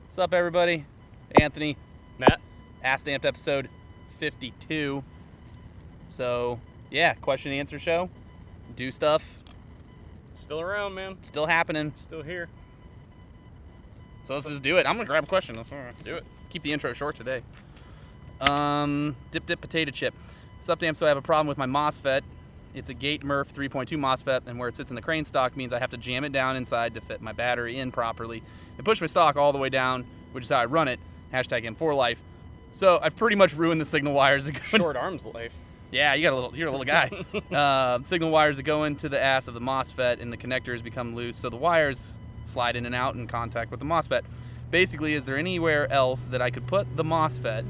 What's up, everybody? Anthony. Matt. Ask Amped episode 52. So, yeah, question and answer show. Do stuff. Still around, man. Still happening. Still here. So let's just do it. I'm going to grab a question. Let's do it. Keep the intro short today. Dip potato chip. What's up, Amp? So I have a problem with my MOSFET. It's a Gate Murph 3.2 MOSFET, and where it sits in the crane stock means I have to jam it down inside to fit my battery in properly and push my stock all the way down, which is how I run it. Hashtag M4Life. So I've pretty much ruined the signal wires that go Short arms life. Yeah, you're a little guy. Signal wires that go into the ass of the MOSFET, and the connectors become loose, so the wires slide in and out in contact with the MOSFET. Basically, is there anywhere else that I could put the MOSFET,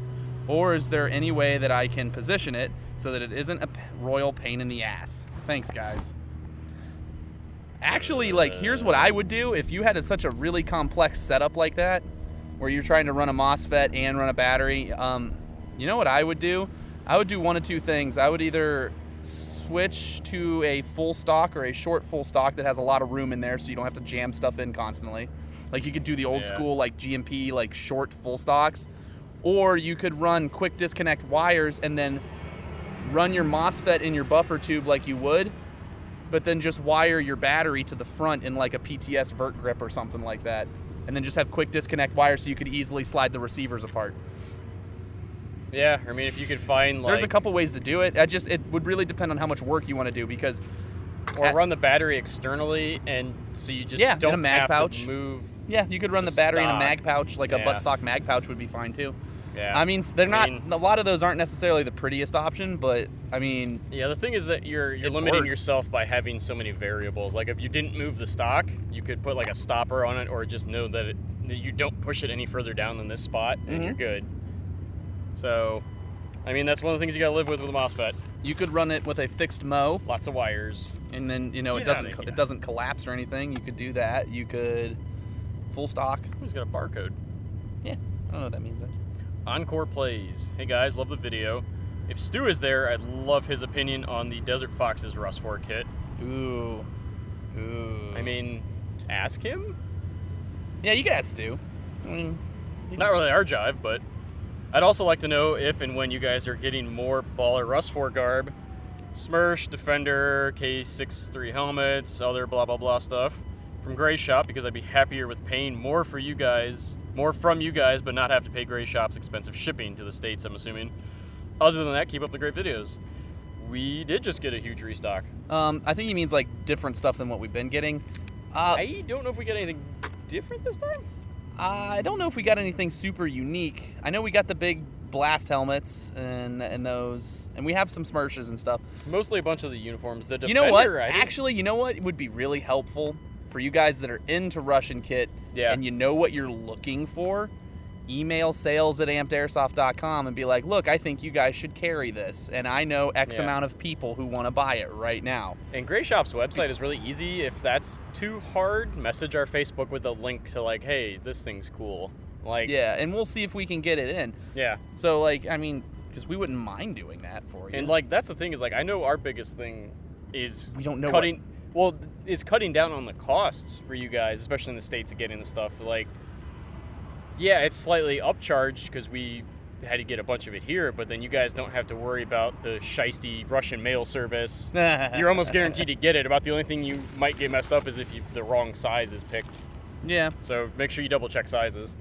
or is there any way that I can position it so that it isn't a royal pain in the ass? Thanks, guys. Actually, here's what I would do if you had such a really complex setup like that, where you're trying to run a MOSFET and run a battery. You know what I would do? I would do one of two things. I would either switch to a full stock or a short full stock that has a lot of room in there so you don't have to jam stuff in constantly. Like you could do the old school GMP short full stocks. Or you could run quick disconnect wires and then run your MOSFET in your buffer tube like you would, but then just wire your battery to the front in like a PTS vert grip or something like that. And then just have quick disconnect wires so you could easily slide the receivers apart. Yeah, I mean, if you could find There's a couple ways to do it. It would really depend on how much work you want to do because... Or run the battery externally, and so you just don't in a mag have pouch. to move. Yeah, you could run the battery stock. in a mag pouch, like a buttstock mag pouch would be fine too. Yeah. I mean, a lot of those aren't necessarily the prettiest option, but I mean... Yeah, the thing is that you're limiting yourself by having so many variables. Like if you didn't move the stock, you could put like a stopper on it, or just know that you don't push it any further down than this spot, and you're good. So, I mean, that's one of the things you gotta live with a MOSFET. You could run it with a fixed mo. Lots of wires. And then, it doesn't collapse or anything. You could do that. You could full stock. Who's got a barcode? Yeah, I don't know what that means. Encore Plays. Hey guys, love the video. If Stu is there, I'd love his opinion on the Desert Fox's Rust 4 kit. Ooh. I mean, ask him? Yeah, you can ask Stu. I mean, not really our jive, but I'd also like to know if and when you guys are getting more Baller Rust 4 garb. Smersh, Defender, K63 helmets, other blah blah blah stuff from Gray Shop, because I'd be happier with paying more from you guys, but not have to pay Gray Shop's expensive shipping to the States, I'm assuming. Other than that, keep up the great videos. We did just get a huge restock. I think he means different stuff than what we've been getting. I don't know if we got anything different this time. I don't know if we got anything super unique. I know we got the big blast helmets and those, and we have some Smershes and stuff. Mostly a bunch of the uniforms. The Defender, you know what? Actually, you know what would be really helpful for you guys that are into Russian kit and you know what you're looking for? Email sales@ampedairsoft.com and be like, look, I think you guys should carry this, and I know X amount of people who want to buy it right now. And Gray Shop's website is really easy. If that's too hard, message our Facebook with a link to hey, this thing's cool. Yeah, and we'll see if we can get it in. Yeah. So I mean, because we wouldn't mind doing that for you. And that's the thing is I know our biggest thing is we don't know cutting. Well, it's cutting down on the costs for you guys, especially in the States, of getting the stuff. Yeah, it's slightly upcharged because we had to get a bunch of it here, but then you guys don't have to worry about the shiesty Russian mail service. You're almost guaranteed to get it. About the only thing you might get messed up is if the wrong size is picked. Yeah. So make sure you double check sizes.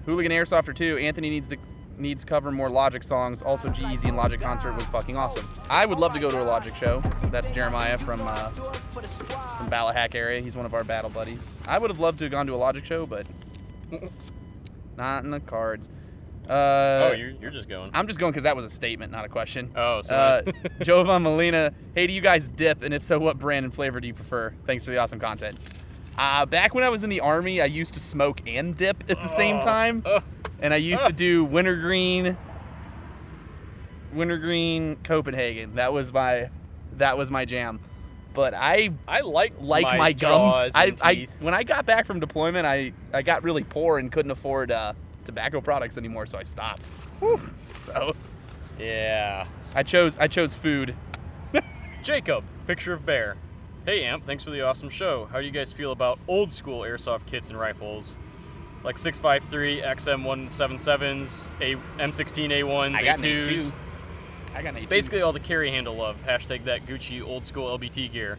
Hooligan Airsofter 2. Anthony needs to cover more Logic songs. Also, G-Eazy and Logic concert was fucking awesome. I would love to go to a Logic show. That's Jeremiah from Ballahack area. He's one of our battle buddies. I would have loved to have gone to a Logic show, but not in the cards. You're just going. I'm just going because that was a statement, not a question. Oh, sorry. Jovan Molina. Hey, do you guys dip? And if so, what brand and flavor do you prefer? Thanks for the awesome content. Back when I was in the Army, I used to smoke and dip at the same time. And I used to do wintergreen Copenhagen. That was my jam. But I like my gums. When I got back from deployment, I got really poor and couldn't afford tobacco products anymore, so I stopped. Whew. So yeah, I chose food. Jacob, picture of bear. Hey Amp, thanks for the awesome show. How do you guys feel about old school airsoft kits and rifles? like 6.53 XM177s, M16A1s, I got an A2s. A2. I got an A2. Basically all the carry handle love. Hashtag that Gucci old school LBT gear.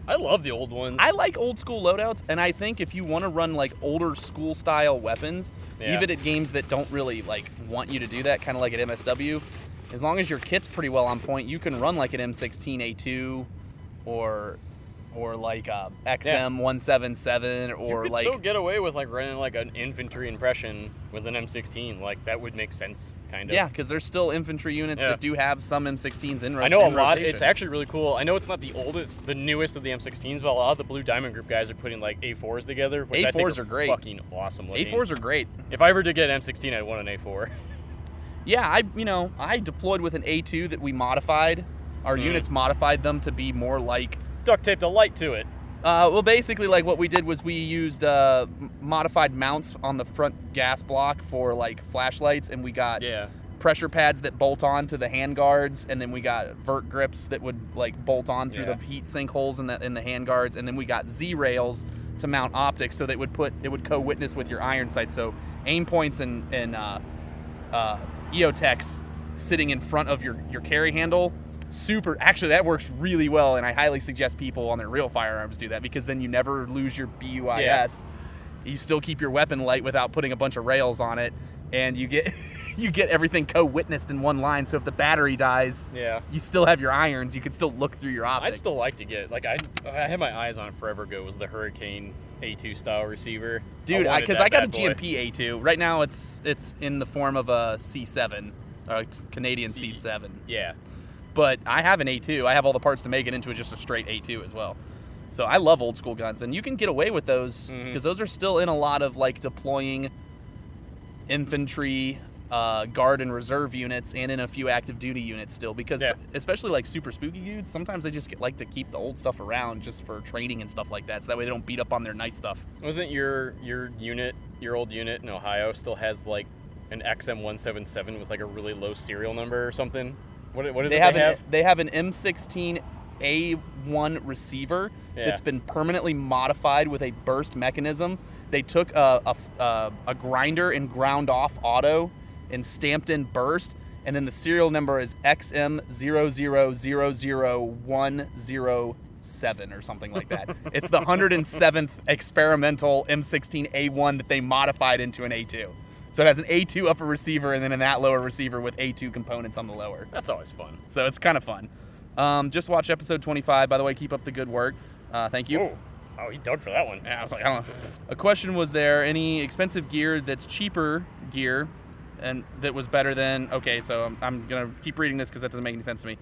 I love the old ones. I like old school loadouts, and I think if you want to run like older school style weapons, even at games that don't really like want you to do that, kind of like at MSW, as long as your kit's pretty well on point, you can run like an M16A2 or like a XM177 or you could like still get away with like running like an infantry impression with an M16. Like that would make sense, kind of. yeah, because there's still infantry units that do have some M16s in rotation. I know a lot. It's actually really cool. I know it's not the oldest, the newest of the M16s, but a lot of the Blue Diamond Group guys are putting like A4s together, which I think A4s are great. Fucking awesome looking. A4s are great. If I ever did get an M16, I'd want an A4. Yeah, I deployed with an A2 that we modified. Our units modified them to be more like Duct taped a light to it. well, basically, like what we did was we used modified mounts on the front gas block for like flashlights, and we got pressure pads that bolt on to the hand guards, and then we got vert grips that would like bolt on through the heat sink holes in the hand guards, and then we got Z rails to mount optics so that it would co-witness with your iron sights. So aim points and EOTechs sitting in front of your carry handle. Actually, that works really well, and I highly suggest people on their real firearms do that, because then you never lose your BUIS. You still keep your weapon light without putting a bunch of rails on it, and you get you get everything co-witnessed in one line. So if the battery dies, you still have your irons. You can still look through your optics. I'd still like to get, like, I had my eyes on it forever ago, was the Hurricane A2 style receiver. Dude, because I got a GMP A2. Right now it's in the form of a C7, a Canadian C7. Yeah. But I have an A2. I have all the parts to make it into just a straight A2 as well. So I love old school guns, and you can get away with those because those are still in a lot of like deploying infantry, guard and reserve units, and in a few active duty units still. Because especially like super spooky dudes, sometimes they just like to keep the old stuff around just for training and stuff like that, so that way they don't beat up on their nice stuff. Wasn't your unit, your old unit in Ohio, still has like an XM177 with like a really low serial number or something? What is they it have? They have an M16 A1 receiver that's been permanently modified with a burst mechanism. They took a grinder and ground off auto and stamped in burst, and then the serial number is XM0000107 or something like that. It's the 107th experimental M16 A1 that they modified into an A2. So it has an A2 upper receiver and then in that lower receiver with A2 components on the lower. That's always fun. So it's kind of fun. Just watch episode 25. By the way, keep up the good work. Thank you. Oh, he dug for that one. Yeah, I was like, I don't know. A question was there any expensive gear that's cheaper gear and that was better than... Okay, so I'm going to keep reading this because that doesn't make any sense to me.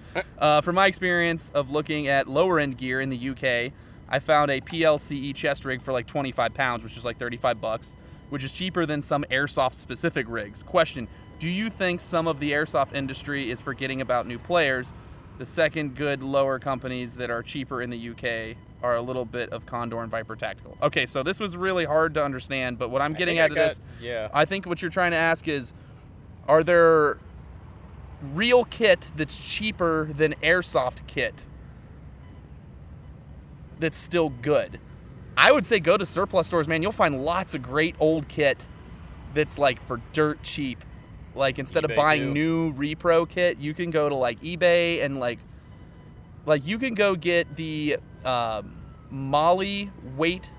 From my experience of looking at lower-end gear in the UK, I found a PLCE chest rig for like 25 pounds, which is like $35, which is cheaper than some airsoft-specific rigs. Question, do you think some of the airsoft industry is forgetting about new players? The second good lower companies that are cheaper in the UK are a little bit of Condor and Viper Tactical. Okay, so this was really hard to understand, but what I'm getting out of this, I think what you're trying to ask is, are there real kit that's cheaper than airsoft kit that's still good? I would say go to surplus stores, man. You'll find lots of great old kit that's like for dirt cheap. Like instead of buying new RePro kit, you can go to like eBay and like you can go get the Molly weight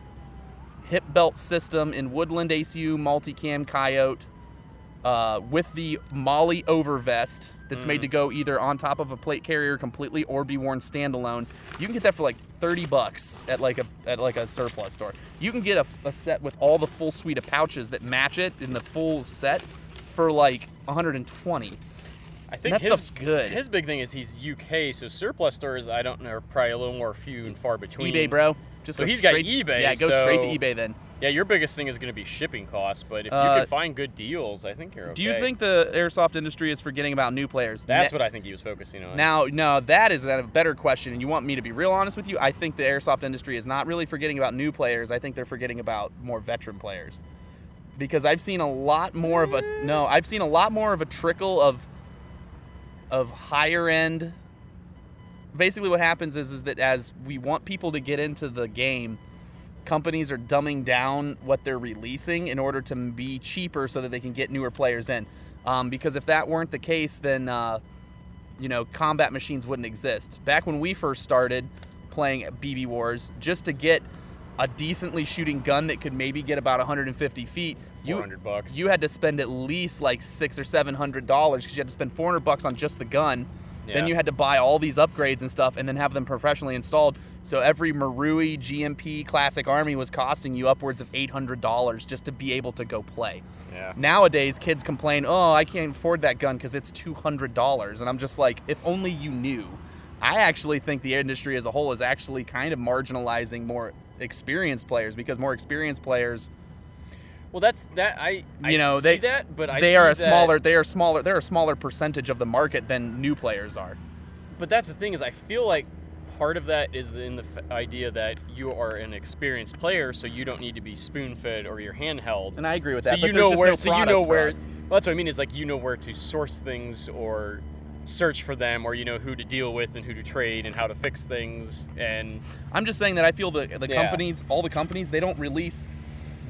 hip belt system in Woodland ACU Multicam Coyote with the Molly overvest that's made to go either on top of a plate carrier completely or be worn standalone. You can get that for like $30 at like a surplus store. You can get a set with all the full suite of pouches that match it in the full set for like $120. I think that stuff's good. His big thing is he's UK, so surplus stores I don't know are probably a little more few and far between. eBay, bro. So he's got eBay. Yeah, go straight to eBay then. Yeah, your biggest thing is going to be shipping costs, but if you can find good deals, I think you're okay. Do you think the airsoft industry is forgetting about new players? That's what I think he was focusing on. Now, no, that is a better question, and you want me to be real honest with you? I think the airsoft industry is not really forgetting about new players. I think they're forgetting about more veteran players. Because I've seen a lot more of a trickle of higher end. Basically what happens is that as we want people to get into the game, companies are dumbing down what they're releasing in order to be cheaper so that they can get newer players in. Because if that weren't the case, then combat machines wouldn't exist. Back when we first started playing BBwarz, just to get a decently shooting gun that could maybe get about 150 feet, $400. You had to spend at least like $600 or $700 because you had to spend $400 on just the gun. Yeah. Then you had to buy all these upgrades and stuff and then have them professionally installed. So every Marui GMP Classic Army was costing you upwards of $800 just to be able to go play. Yeah. Nowadays, kids complain, oh, I can't afford that gun because it's $200. And I'm just like, if only you knew. I actually think the industry as a whole is actually kind of marginalizing more experienced players because more experienced players... Well, that's that. I see that, but they're a smaller percentage of the market than new players are. But that's the thing is, I feel like part of that is in the idea that you are an experienced player, so you don't need to be spoon-fed or your handheld. And I agree with that. So you know where. Well, that's what I mean. Is like you know where to source things or search for them, or you know who to deal with and who to trade and how to fix things. And I'm just saying that I feel the companies, all the companies, they don't release.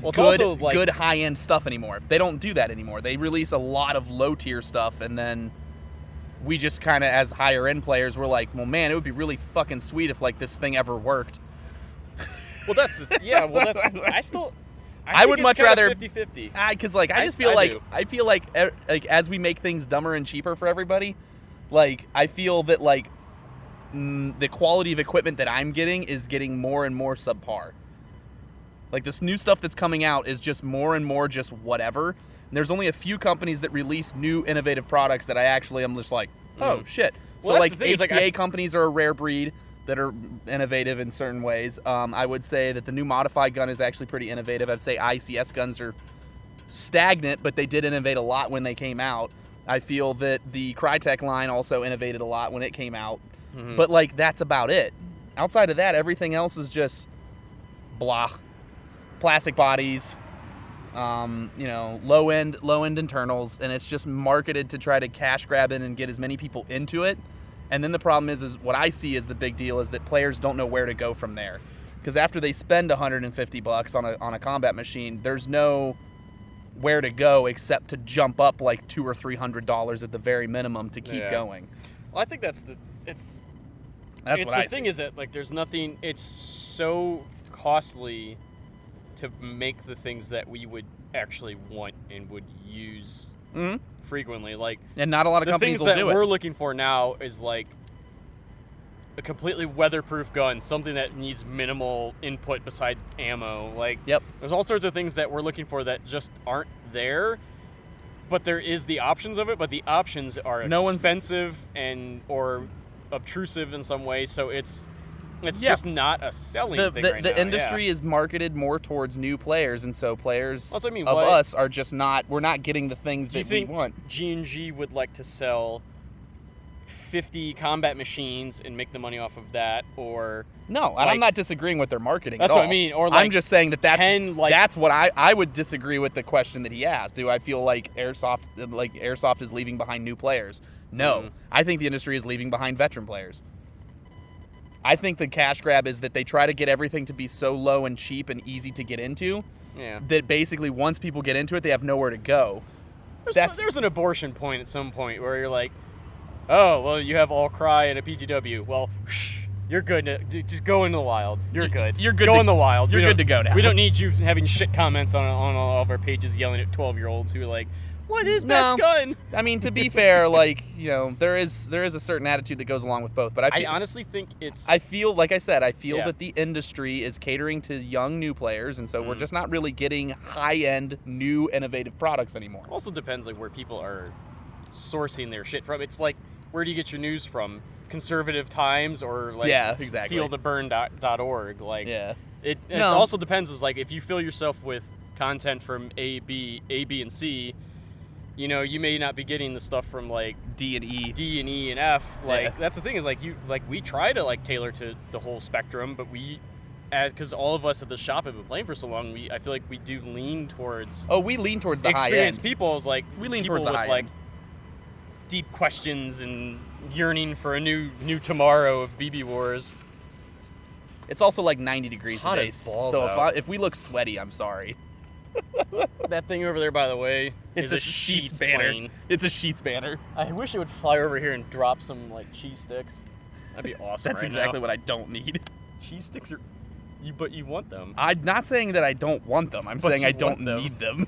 Well, it's good high-end stuff anymore. They don't do that anymore. They release a lot of low-tier stuff, and then we just kind of, as higher-end players, we're like, well, man, it would be really fucking sweet if, like, this thing ever worked. Well, that's the... Yeah, well, that's... I would much rather... 50-50. Because, like, I feel like as we make things dumber and cheaper for everybody, like, I feel that, like, the quality of equipment that I'm getting is getting more and more subpar. Like, this new stuff that's coming out is just more and more just whatever. And there's only a few companies that release new innovative products that I actually am just like, oh, shit. Well, so, like, HPA companies are a rare breed that are innovative in certain ways. I would say that the new modified gun is actually pretty innovative. I'd say ICS guns are stagnant, but they did innovate a lot when they came out. I feel that the Crytek line also innovated a lot when it came out. Mm-hmm. But, like, that's about it. Outside of that, everything else is just blah. Plastic bodies, low-end internals, and it's just marketed to try to cash grab in and get as many people into it. And then the problem is what I see as the big deal is that players don't know where to go from there. Because after they spend $150 on a combat machine, there's no where to go except to jump up like $200 or $300 at the very minimum to keep going. Well, I think that's what I see. Is that like there's nothing. It's so costly to make the things that we would actually want and would use frequently, like, and not a lot of companies will do it. The things that we're looking for now is like a completely weatherproof gun, something that needs minimal input besides ammo. Like, there's all sorts of things that we're looking for that just aren't there, but there is the options of it. But the options are expensive or obtrusive in some way, so it's just not a selling thing right now. The industry is marketed more towards new players, and so players us are just not... We're not getting the things that we want. G&G would like to sell 50 combat machines and make the money off of that, or... No, I'm not disagreeing with their marketing at all. That's what I mean. Or I'm just saying that's what I would disagree with the question that he asked. Do I feel like Airsoft is leaving behind new players? No. I think the industry is leaving behind veteran players. I think the cash grab is that they try to get everything to be so low and cheap and easy to get into that basically once people get into it, they have nowhere to go. There's an abortion point at some point where you're like, oh, well, you have all cry and a PTW. Well, you're good. Just go in the wild. You're good. You're good. Go in the wild. You're good to go now. We don't need you having shit comments on all of our pages yelling at 12-year-olds who are like, what is best gun? I mean, to be fair, there is a certain attitude that goes along with both. But I honestly think it's... I feel that the industry is catering to young new players, and so we're just not really getting high-end, new, innovative products anymore. Also depends where people are sourcing their shit from. It's like, where do you get your news from? Conservative Times or feeltheburn.org? It also depends. Is like if you fill yourself with content from A, B, and C. You may not be getting the stuff from like D and E and F. That's the thing is we try to tailor to the whole spectrum, but because all of us at the shop have been playing for so long, I feel like we do lean towards. Oh, we lean towards the high end. Experienced people is like we lean towards the high end. Deep questions and yearning for a new tomorrow of BBwarz. It's also like 90 degrees hot today, as balls so out. if we look sweaty, I'm sorry. That thing over there, by the way, It's is a Sheets banner. plane. It's a Sheets banner. I wish it would fly over here and drop some like cheese sticks. That'd be awesome. That's exactly what I don't need. Cheese sticks are, but you want them. I'm not saying that I don't want them. I'm But saying you I don't want them. need them.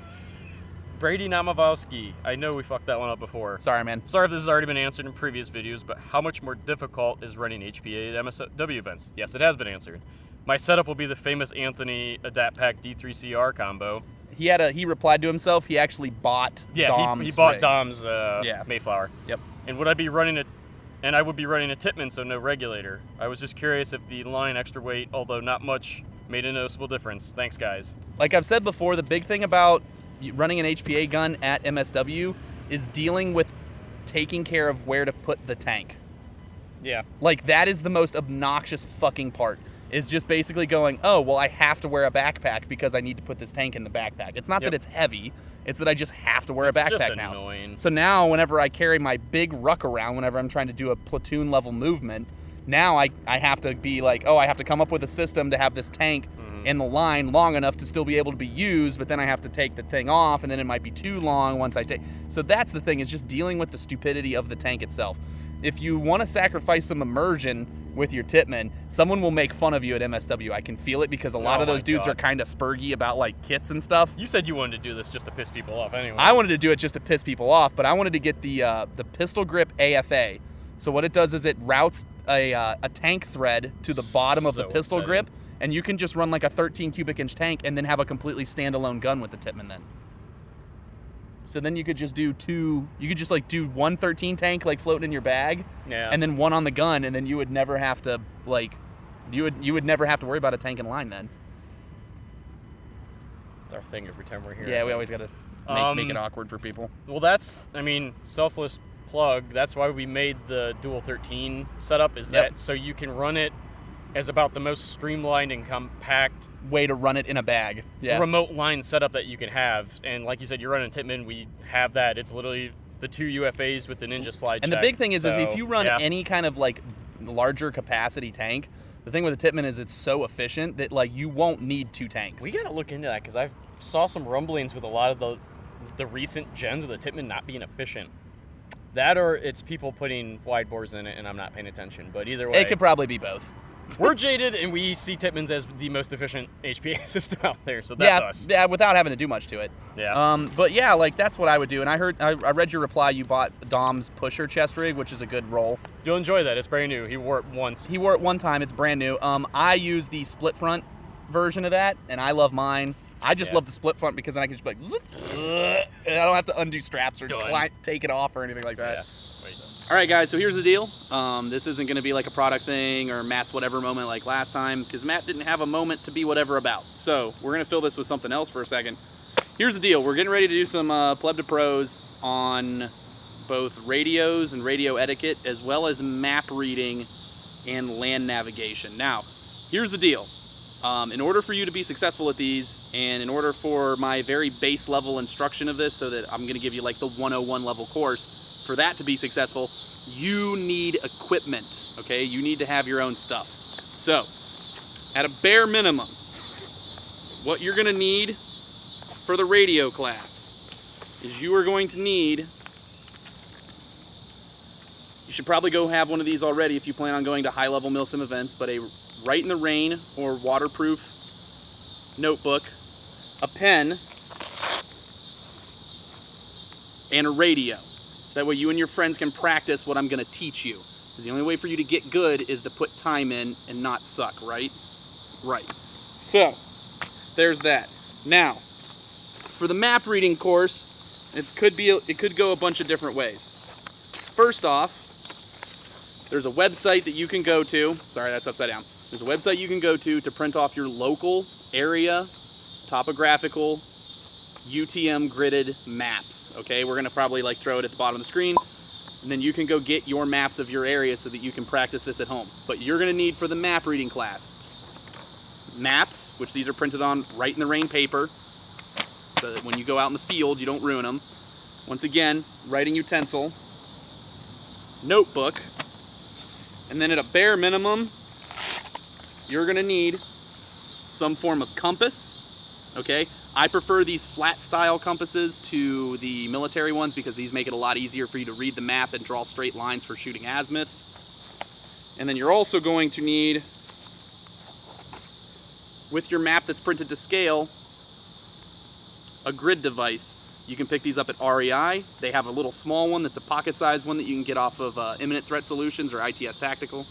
Brady Namavowski. I know we fucked that one up before. Sorry, man. Sorry if this has already been answered in previous videos, but how much more difficult is running HPA at MSW events? Yes, it has been answered. My setup will be the famous Anthony Adapt Pack D3CR combo. He replied to himself. He actually bought Dom's he bought rig. Dom's Mayflower. Yep. And would I be running it? And I would be running a Tippmann, so no regulator. I was just curious if the line extra weight, although not much, made a noticeable difference. Thanks, guys. Like I've said before, the big thing about running an HPA gun at MSW is dealing with taking care of where to put the tank. Yeah. Like, that is the most obnoxious fucking part, is just basically going, oh, well, I have to wear a backpack because I need to put this tank in the backpack. It's not that it's heavy, it's that I just have to wear a backpack just now. annoying. So now, whenever I carry my big ruck around, whenever I'm trying to do a platoon level movement, now I have to be like, oh, I have to come up with a system to have this tank in the line long enough to still be able to be used, but then I have to take the thing off, and then it might be too long once I take. So that's the thing, is just dealing with the stupidity of the tank itself. If you want to sacrifice some immersion with your Tippmann, someone will make fun of you at MSW. I can feel it, because a lot of those dudes are kind of spurgy about like kits and stuff. You said you wanted to do this just to piss people off anyway. I wanted to do it just to piss people off, but I wanted to get the pistol grip AFA. So what it does is it routes a tank thread to the bottom of the pistol grip, and you can just run like a 13 cubic inch tank and then have a completely standalone gun with the Tippmann then. So then you could just do do one 13 tank like floating in your bag, and then one on the gun, and then you would never have to you would never have to worry about a tank in line then. It's our thing every time we're here. Yeah, we always got to make it awkward for people. Well, that's, selfless plug. That's why we made the dual 13 setup, is that so you can run it as about the most streamlined and compact way to run it in a bag. Yeah. Remote line setup that you can have. And like you said, you're running Tippmann, we have that. It's literally the two UFAs with the Ninja slide and check. The big thing is if you run any kind of like larger capacity tank, the thing with the Tippmann is it's so efficient that like you won't need two tanks. We gotta look into that, because I saw some rumblings with a lot of the recent gens of the Tippmann not being efficient. That, or it's people putting wide bores in it and I'm not paying attention. But either way, it could probably be both. We're jaded, and we see Tippmanns as the most efficient HPA system out there, so that's us. Yeah, without having to do much to it. Yeah. But yeah, like that's what I would do. And I read your reply. You bought Dom's pusher chest rig, which is a good roll. You'll enjoy that. It's brand new. He wore it once. He wore it one time. It's brand new. I use the split front version of that, and I love mine. I just love the split front because then I can just be like, and I don't have to undo straps or take it off or anything like that. Yeah. All right, guys, so here's the deal. This isn't going to be like a product thing or Matt's whatever moment like last time, because Matt didn't have a moment to be whatever about. So we're going to fill this with something else for a second. Here's the deal. We're getting ready to do some pleb to pros on both radios and radio etiquette, as well as map reading and land navigation. Now, here's the deal. In order for you to be successful at these, and in order for my very base level instruction of this, so that I'm going to give you like the 101 level course, for that to be successful, you need equipment, okay? You need to have your own stuff. So, at a bare minimum, what you're gonna need for the radio class is you are going to need, you should probably go have one of these already if you plan on going to high-level MilSim events, but a Write in the Rain or waterproof notebook, a pen, and a radio. That way you and your friends can practice what I'm going to teach you. Because the only way for you to get good is to put time in and not suck, right? Right. So, there's that. Now, for the map reading course, it could go a bunch of different ways. First off, there's a website that you can go to. Sorry, that's upside down. There's a website you can go to print off your local area, topographical, UTM gridded maps. Okay, we're gonna probably like throw it at the bottom of the screen, and then you can go get your maps of your area so that you can practice this at home. But you're gonna need, for the map reading class, maps, which these are printed on Write in the Rain paper, so that when you go out in the field, you don't ruin them. Once again, writing utensil, notebook, and then at a bare minimum, you're gonna need some form of compass, okay? I prefer these flat style compasses to the military ones because these make it a lot easier for you to read the map and draw straight lines for shooting azimuths. And then you're also going to need, with your map that's printed to scale, a grid device. You can pick these up at REI. They have a little small one that's a pocket-sized one that you can get off of Imminent Threat Solutions or ITS Tactical.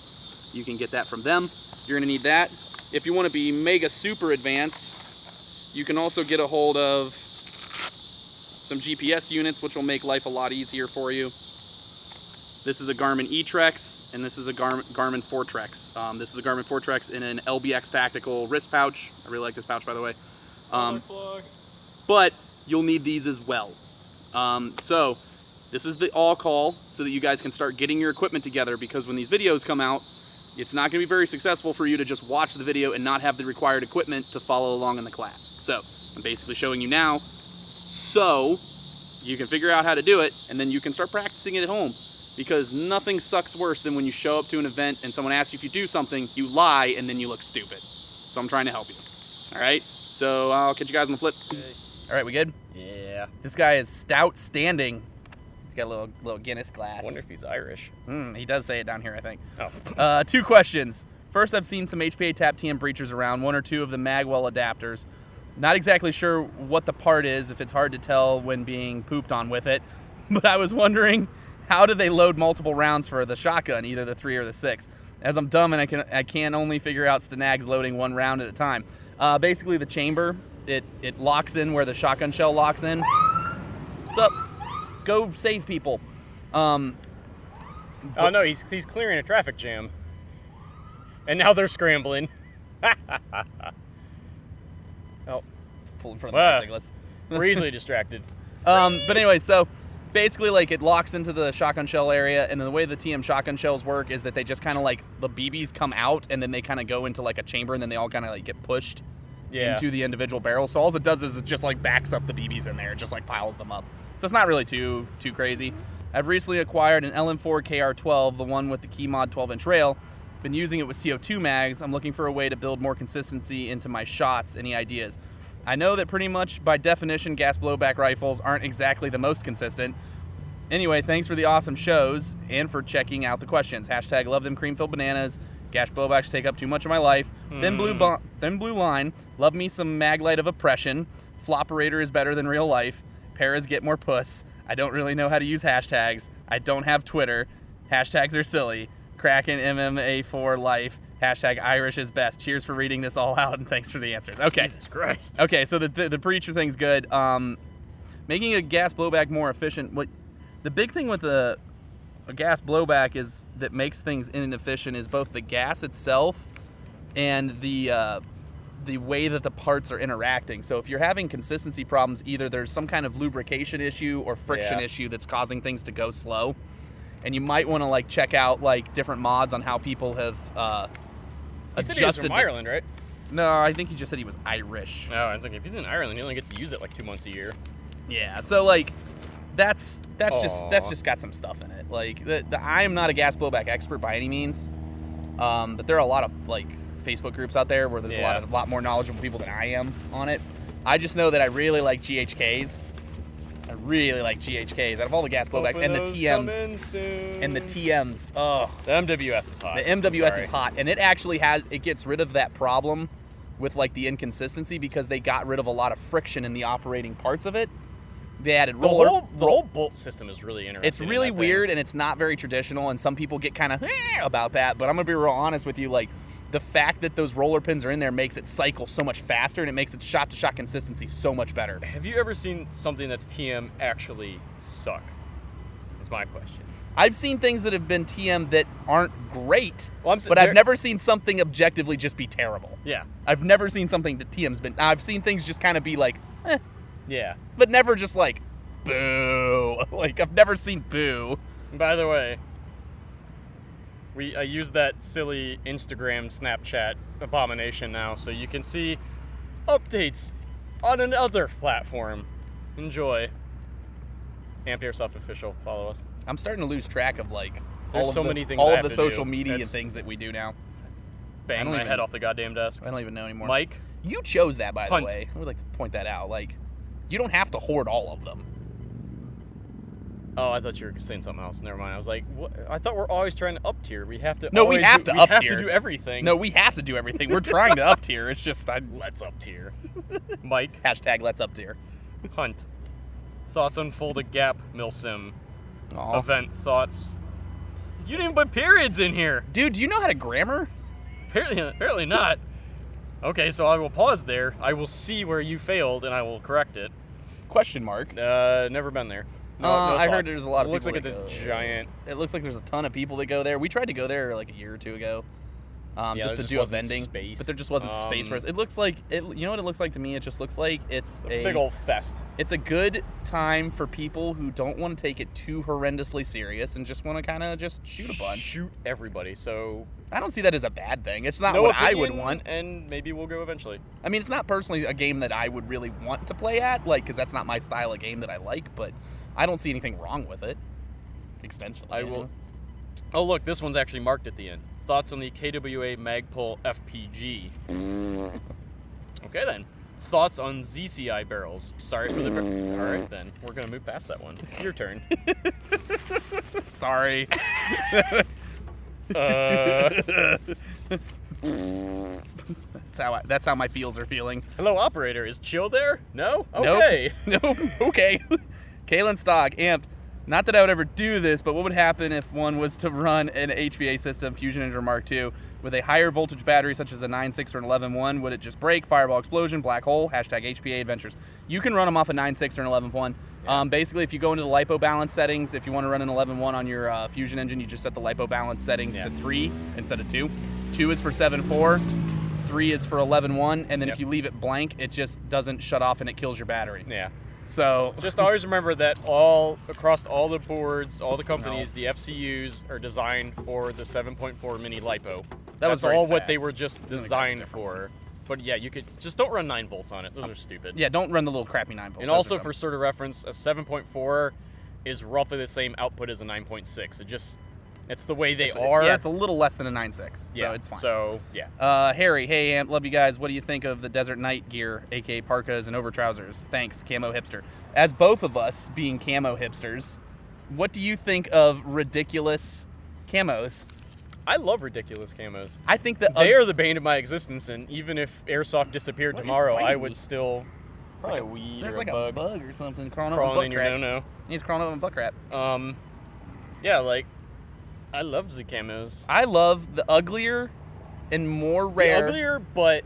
You can get that from them. You're gonna need that. If you wanna be mega super advanced, you can also get a hold of some GPS units, which will make life a lot easier for you. This is a Garmin E-Trex, and this is a Garmin Fortrex. This is a Garmin Fortrex in an LBX Tactical wrist pouch. I really like this pouch, by the way. But you'll need these as well. So this is the all call so that you guys can start getting your equipment together, because when these videos come out, it's not gonna be very successful for you to just watch the video and not have the required equipment to follow along in the class. So I'm basically showing you now so you can figure out how to do it, and then you can start practicing it at home, because nothing sucks worse than when you show up to an event and someone asks you if you do something, you lie, and then you look stupid. So I'm trying to help you. All right, so I'll catch you guys on the flip. Okay. All right, we good? Yeah. This guy is stout standing. He's got a little Guinness glass. I wonder if he's Irish. He does say it down here, I think. Oh. 2 questions. First, I've seen some HPA TAP TM breachers around, 1 or 2 of the Magwell adapters. Not exactly sure what the part is, if it's hard to tell when being pooped on with it, but I was wondering, how do they load multiple rounds for the shotgun, either the 3 or the 6? As I'm dumb and I can only figure out Stanag's loading 1 round at a time. Basically, the chamber, it locks in where the shotgun shell locks in. What's up? Go save people. Oh no, he's clearing a traffic jam. And now they're scrambling. Oh, pull in front of the bicyclist. We're easily distracted. But anyway, so basically, like, it locks into the shotgun shell area, and then the way the TM shotgun shells work is that they just kind of like, the BBs come out, and then they kind of go into like a chamber, and then they all kind of like get pushed into the individual barrels. So all it does is it just like backs up the BBs in there. It just like piles them up. So it's not really too crazy. I've recently acquired an LM4 KR12, the one with the key mod 12-inch rail. Been using it with CO2 mags. I'm looking for a way to build more consistency into my shots. Any ideas? I know that pretty much by definition, gas blowback rifles aren't exactly the most consistent. Anyway, thanks for the awesome shows and for checking out the questions. Hashtag love them cream-filled bananas. Gas blowbacks take up too much of my life. Thin blue line. Love me some Maglite of oppression. Flopperator is better than real life. Paras get more puss. I don't really know how to use hashtags. I don't have Twitter. Hashtags are silly. Kraken MMA for life. Hashtag Irish is best. Cheers for reading this all out, and thanks for the answers. Okay. Jesus Christ. Okay, so the preacher thing's good. Making a gas blowback more efficient. What the big thing with a gas blowback is that makes things inefficient is both the gas itself and the way that the parts are interacting. So if you're having consistency problems, either there's some kind of lubrication issue or friction issue that's causing things to go slow. And you might want to like check out like different mods on how people have he said he was from Ireland, right? No, I think he just said he was Irish. No, I was like, if he's in Ireland, he only gets to use it like 2 months a year. Yeah, so like that's just got some stuff in it. Like I am not a gas blowback expert by any means, but there are a lot of like Facebook groups out there where there's a lot more knowledgeable people than I am on it. I just know that I really like GHKs. I really like GHKs out of all the gas blowback and the TMs. And the TMs, the MWS is hot. The MWS is hot, and it actually gets rid of that problem with like the inconsistency because they got rid of a lot of friction in the operating parts of it. They added roller. The whole bolt system is really interesting. It's really weird, and it's not very traditional, and some people get kind of about that, but I'm going to be real honest with you, like, the fact that those roller pins are in there makes it cycle so much faster, and it makes its shot-to-shot consistency so much better. Have you ever seen something that's TM actually suck? Is my question. I've seen things that have been TM that aren't great, but I've never seen something objectively just be terrible. Yeah. I've never seen something that TM's been... I've seen things just kind of be like, Yeah. But never just like, boo. Like, I've never seen boo. And by the way, I use that silly Instagram, Snapchat abomination now, so you can see updates on another platform. Enjoy. ampedairsoftofficial. Follow us. I'm starting to lose track of like There's so many things all I of have the to social do. media things that we do now. bang my head off the goddamn desk. I don't even know anymore. Mike? You chose that, by Hunt. the way. I would like to point that out. Like, you don't have to hoard all of them. Oh, I thought you were saying something else. Never mind. I was like, what? I thought we're always trying to up tier. We have to. No, we have to up tier. We have to do everything. No, we have to do everything. We're trying to up tier. It's just Let's up tier. Mike? Hashtag let's up tier. Hunt. Thoughts on Folded Gap MilSim Aw. event thoughts. You didn't put periods in here. Dude, do you know how to grammar? Apparently not. Okay, so I will pause there. I will see where you failed, and I will correct it. Question mark. Never been there. No I heard thoughts. there's a lot of It looks people like that it's a go giant. It looks like there's a ton of people that go there. We tried to go there like a year or two ago, Yeah, just there to do a wasn't vending, space. but there just wasn't space for us. It looks like you know what it looks like to me. It just looks like it's a big old fest. It's a good time for people who don't want to take it too horrendously serious and just want to kind of just shoot a bunch. Shoot everybody. So I don't see that as a bad thing. It's not no what opinion, I would want. and maybe we'll go eventually. I mean, it's not personally a game that I would really want to play at, like, because that's not my style of game that I like. But I don't see anything wrong with it. Extension. I will. Oh, look, this one's actually marked at the end. Thoughts on the KWA Magpul FPG? Okay, then. Thoughts on ZCI barrels? Sorry for the... All right, then. We're going to move past that one. Your turn. Sorry. That's how my feels are feeling. Hello, operator. Is Chill there? No? Okay. Nope. Okay. Kalen Stock, amped. Not that I would ever do this, but what would happen if one was to run an HVA system, Fusion Engine Mark II, with a higher voltage battery such as a 9.6 or an 11.1? Would it just break, fireball explosion, black hole? Hashtag HPA adventures. You can run them off a 9.6 or an 11.1. Yeah. Basically, if you go into the LiPo balance settings, if you want to run an 11.1 on your Fusion engine, you just set the LiPo balance settings to 3 instead of 2. 2 is for 7.4, 3 is for 11.1, and then if you leave it blank, it just doesn't shut off and it kills your battery. Yeah. So just always remember that all across all the boards, all the companies, the FCUs are designed for the 7.4 mini LiPo. That's all what they were just designed for. But yeah, you could just don't run 9 volts on it. Those are stupid. Yeah, don't run the little crappy 9 volts. And also for sort of reference, a 7.4 is roughly the same output as a 9.6. It's the way they are. Yeah, it's a little less than a 9.6. Yeah, so it's fine. So yeah. Harry, hey Amp, love you guys. What do you think of the Desert Night gear, aka parkas and over trousers? Thanks, camo hipster. As both of us being camo hipsters, what do you think of ridiculous camos? I love ridiculous camos. I think that they are the bane of my existence, and even if Airsoft disappeared tomorrow, I would still probably a weed there's or like a bug or something crawling up my butt in your crack. no-no. He's crawling up my butt crack. Yeah, like I love the camos. I love the uglier and more rare. The uglier, but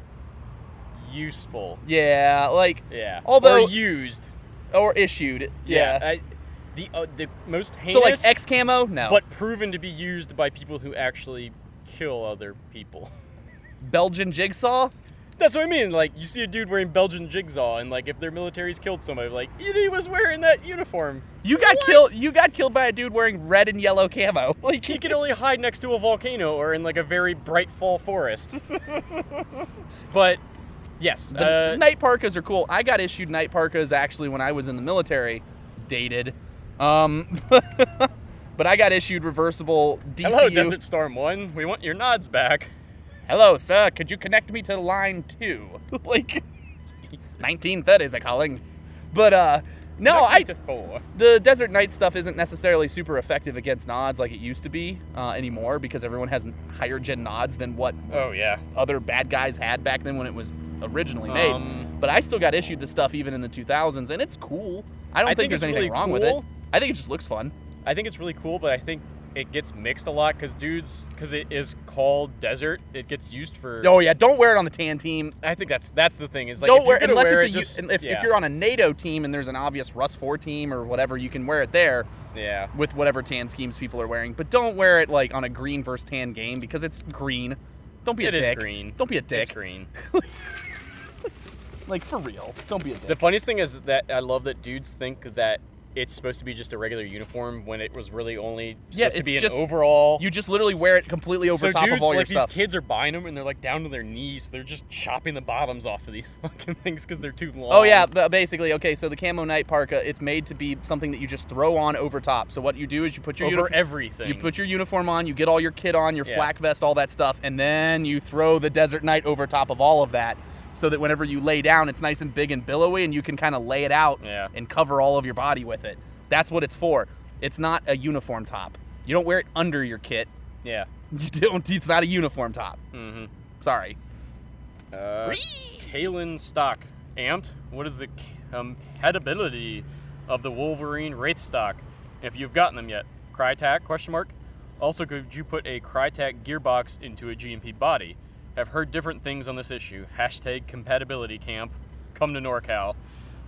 useful. Yeah, like Although or used or issued. Yeah. The most heinous. So like X camo, no. But proven to be used by people who actually kill other people. Belgian jigsaw. That's what I mean. Like you see a dude wearing Belgian jigsaw, and like if their military's killed somebody, like he was wearing that uniform. You got killed. You got killed by a dude wearing red and yellow camo. Like he could only hide next to a volcano or in like a very bright fall forest. But yes, the night parkas are cool. I got issued night parkas actually when I was in the military. Dated. But I got issued reversible DCU. Hello, Desert Storm 1. We want your nods back. Hello, sir. Could you connect me to line 2? Like 1930s, I calling. But no, the Desert Night stuff isn't necessarily super effective against nods like it used to be anymore because everyone has higher gen nods than what other bad guys had back then when it was originally made. But I still got issued the stuff even in the 2000s, and it's cool. I don't think there's anything wrong with it. I think it just looks fun. I think it's really cool, but I think it gets mixed a lot because it is called desert, it gets used for. Oh yeah, don't wear it on the tan team. I think that's the thing is like don't wear it unless wear it's if you're on a NATO team and there's an obvious Rust 4 team or whatever, you can wear it there. Yeah. With whatever tan schemes people are wearing, but don't wear it like on a green versus tan game because it's green. Don't be a dick. It is green. Don't be a dick. It's green. Like for real. Don't be a dick. The funniest thing is that I love that dudes think that it's supposed to be just a regular uniform when it was really only Yeah, supposed to be it's just- an overall. You just literally wear it completely over So top dudes, of all your like stuff. these kids are buying them and they're like down to their knees. They're just chopping the bottoms off of these fucking things because they're too long. Oh yeah, but basically, okay. So the camo night parka, it's made to be something that you just throw on over top. So what you do is you put your over everything. You put your uniform on, you get all your kit on, your Yeah. flak vest, all that stuff, and then you throw the desert night over top of all of that, so that whenever you lay down, it's nice and big and billowy, and you can kind of lay it out Yeah. and cover all of your body with it. That's what it's for. It's not a uniform top. You don't wear it under your kit. Yeah. You don't. It's not a uniform top. Mm-hmm. Sorry. Kalen stock amped. What is the compatibility of the Wolverine Wraith stock? If you've gotten them yet, Crytac ? Also, could you put a Crytac gearbox into a GMP body? I've heard different things on this issue. # compatibility camp. Come to NorCal.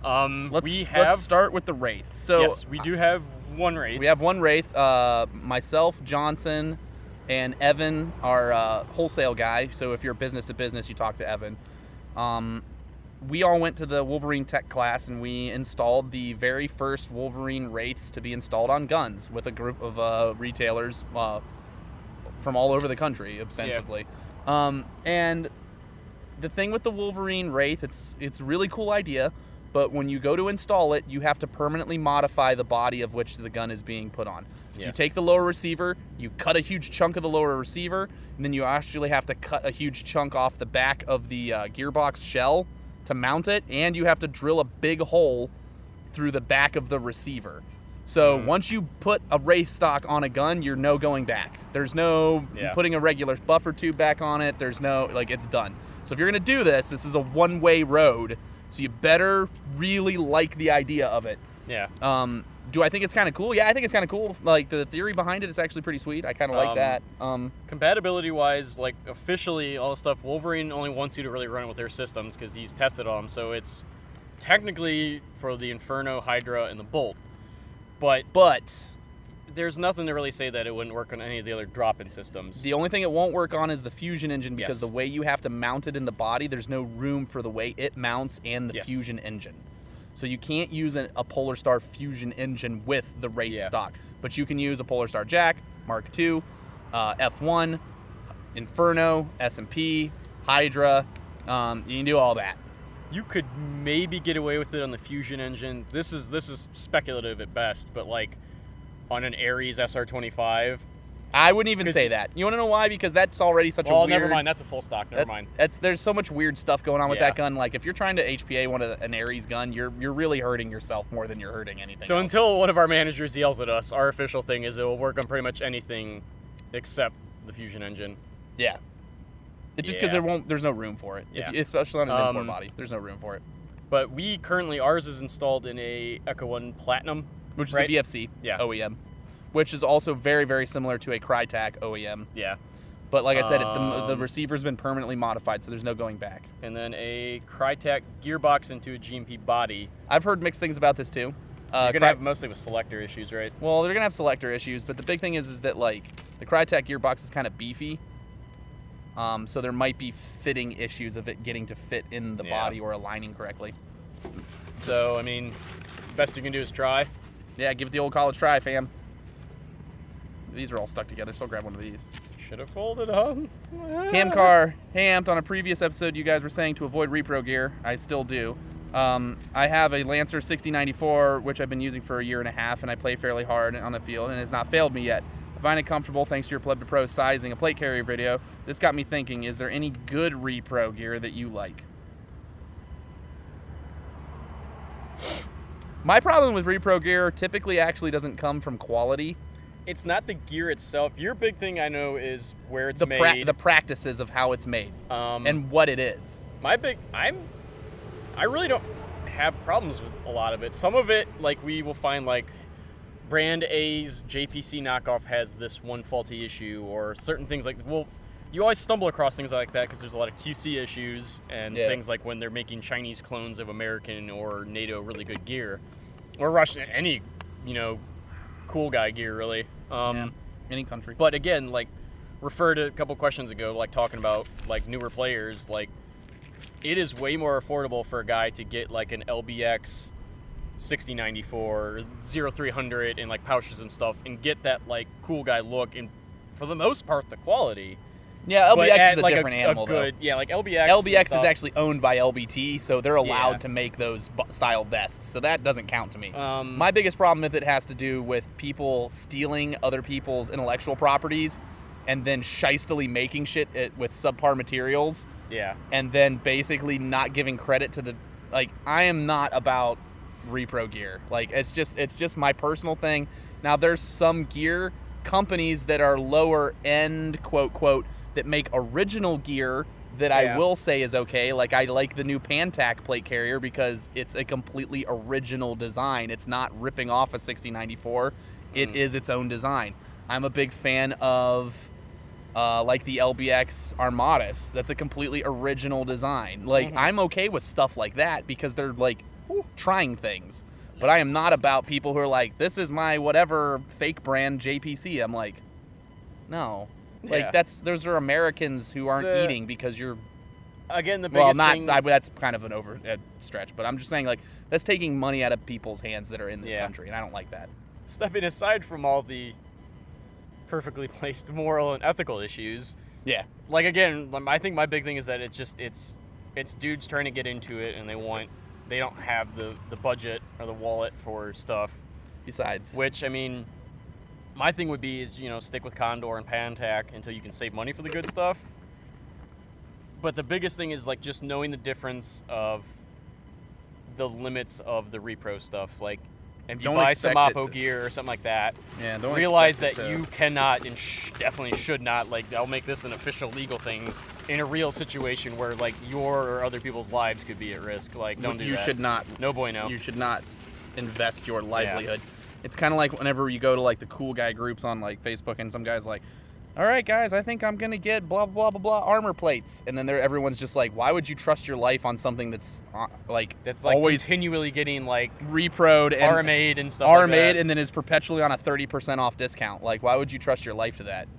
Let's start with the Wraith. So yes, we do have one Wraith. we have one Wraith. Myself, Johnson, and Evan, our wholesale guy. So if you're business to business, you talk to Evan. We all went to the Wolverine Tech class, and we installed the very first Wolverine Wraiths to be installed on guns with a group of retailers from all over the country, ostensibly. And the thing with the Wolverine Wraith, it's a really cool idea, but when you go to install it, you have to permanently modify the body of which the gun is being put on. So you take the lower receiver, you cut a huge chunk of the lower receiver, and then you actually have to cut a huge chunk off the back of the gearbox shell to mount it, and you have to drill a big hole through the back of the receiver. So once you put a Wraith stock on a gun, you're no going back. There's no putting a regular buffer tube back on it. There's no, it's done. So if you're going to do this is a one-way road, so you better really like the idea of it. Yeah. Do I think it's kind of cool? Yeah, I think it's kind of cool. Like, the theory behind it is actually pretty sweet. I kind of like that. Compatibility-wise, like, officially, all the stuff, Wolverine only wants you to really run it with their systems because he's tested on them, so it's technically for the Inferno, Hydra, and the Bolt. But there's nothing to really say that it wouldn't work on any of the other drop-in systems. The only thing it won't work on is the fusion engine, because Yes. the way you have to mount it in the body, there's no room for the way it mounts and the Yes. fusion engine. So you can't use a Polar Star fusion engine with the Wraith stock. But you can use a Polar Star Jack, Mark II, F1, Inferno, S&P, Hydra. You can do all that. You could maybe get away with it on the fusion engine. This is speculative at best, but like on an Ares SR25. I wouldn't even say that. You want to know why? Because that's already such a weird... never mind. That's a full stock. Never mind. There's so much weird stuff going on with Yeah. that gun. Like, if you're trying to HPA an Ares gun, you're really hurting yourself more than you're hurting anything So else. until one of our managers yells at us, our official thing is it will work on pretty much anything except the fusion engine. Yeah. It's just because there's no room for it. Yeah. Especially on an M4 body. There's no room for it. But we currently, ours is installed in a Echo 1 Platinum. Which is right? a VFC Yeah. OEM. Which is also very, very similar to a Crytac OEM. Yeah. But like I said, the receiver's been permanently modified, so there's no going back. And then a Crytac gearbox into a GMP body. I've heard mixed things about this too. You're going to have mostly with selector issues, right? Well, they're going to have selector issues, but the big thing is that, like, the Crytac gearbox is kind of beefy. So there might be fitting issues of it getting to fit in the body or aligning correctly. So, I mean, best you can do is try. Yeah, give it the old college try, fam. These are all stuck together, so I'll grab one of these. Should have folded up. Camcar, hey Amped, on a previous episode you guys were saying to avoid repro gear. I still do. I have a Lancer 6094, which I've been using for a year and a half, and I play fairly hard on the field, and it has not failed me yet. I find it comfortable thanks to your Pleb to Pro sizing a plate carrier video. This got me thinking, is there any good repro gear that you like? My problem with repro gear typically actually doesn't come from quality. It's not the gear itself. Your big thing, I know, is where it's made. The practices of how it's made and what it is. I really don't have problems with a lot of it. Some of it, like, we will find, like, brand A's JPC knockoff has this one faulty issue, or certain things like, well, you always stumble across things like that because there's a lot of QC issues and things like when they're making Chinese clones of American or NATO really good gear, or Russian, any, cool guy gear, really. Any country. But again, like, refer to a couple questions ago, like, talking about, like, newer players, like, it is way more affordable for a guy to get, like, an LBX 6094, 0300 and like pouches and stuff, and get that like cool guy look, and for the most part the quality. Yeah, But LBX at, is a like, different animal, good, though. Yeah, like LBX. LBX is actually owned by LBT, so they're allowed Yeah. to make those style vests, so that doesn't count to me. Um, My biggest problem with it has to do with people stealing other people's intellectual properties and then shystily making shit with subpar materials, Yeah. and then basically not giving credit to the... Like, I am not about RePro gear. Like, it's just my personal thing. Now, there's some gear companies that are lower end, quote, quote, that make original gear that I will say is okay. Like, I like the new Pantac plate carrier because it's a completely original design. It's not ripping off a 6094. It is its own design. I'm a big fan of like the LBX Armadas. That's a completely original design. Like, I'm okay with stuff like that because they're like trying things. But I am not about people who are like, this is my whatever fake brand JPC. I'm like, no. Like, those are Americans who aren't eating because you're... Again, the biggest thing... that's kind of an stretch, but I'm just saying, like, that's taking money out of people's hands that are in this country, and I don't like that. Stepping aside from all the perfectly placed moral and ethical issues... Yeah. Like, again, I think my big thing is that it's dudes trying to get into it, and they don't have the budget or the wallet for stuff. Besides. Which, I mean... My thing would be is, stick with Condor and Pantac until you can save money for the good stuff. But the biggest thing is, like, just knowing the difference of the limits of the RePro stuff. Like, if you buy some Oppo gear or something like that, realize that you cannot and definitely should not, like, I'll make this an official legal thing in a real situation where, like, your or other people's lives could be at risk. Like, don't do that. You should not. No bueno. You should not invest your livelihood. Yeah. It's kind of like whenever you go to, like, the cool guy groups on, like, Facebook, and some guy's like, all right, guys, I think I'm going to get blah, blah, blah, blah, armor plates. And then everyone's just like, why would you trust your life on something that's always continually getting, like, repro'd and RMA'd and stuff like that. And then is perpetually on a 30% off discount. Like, why would you trust your life to that?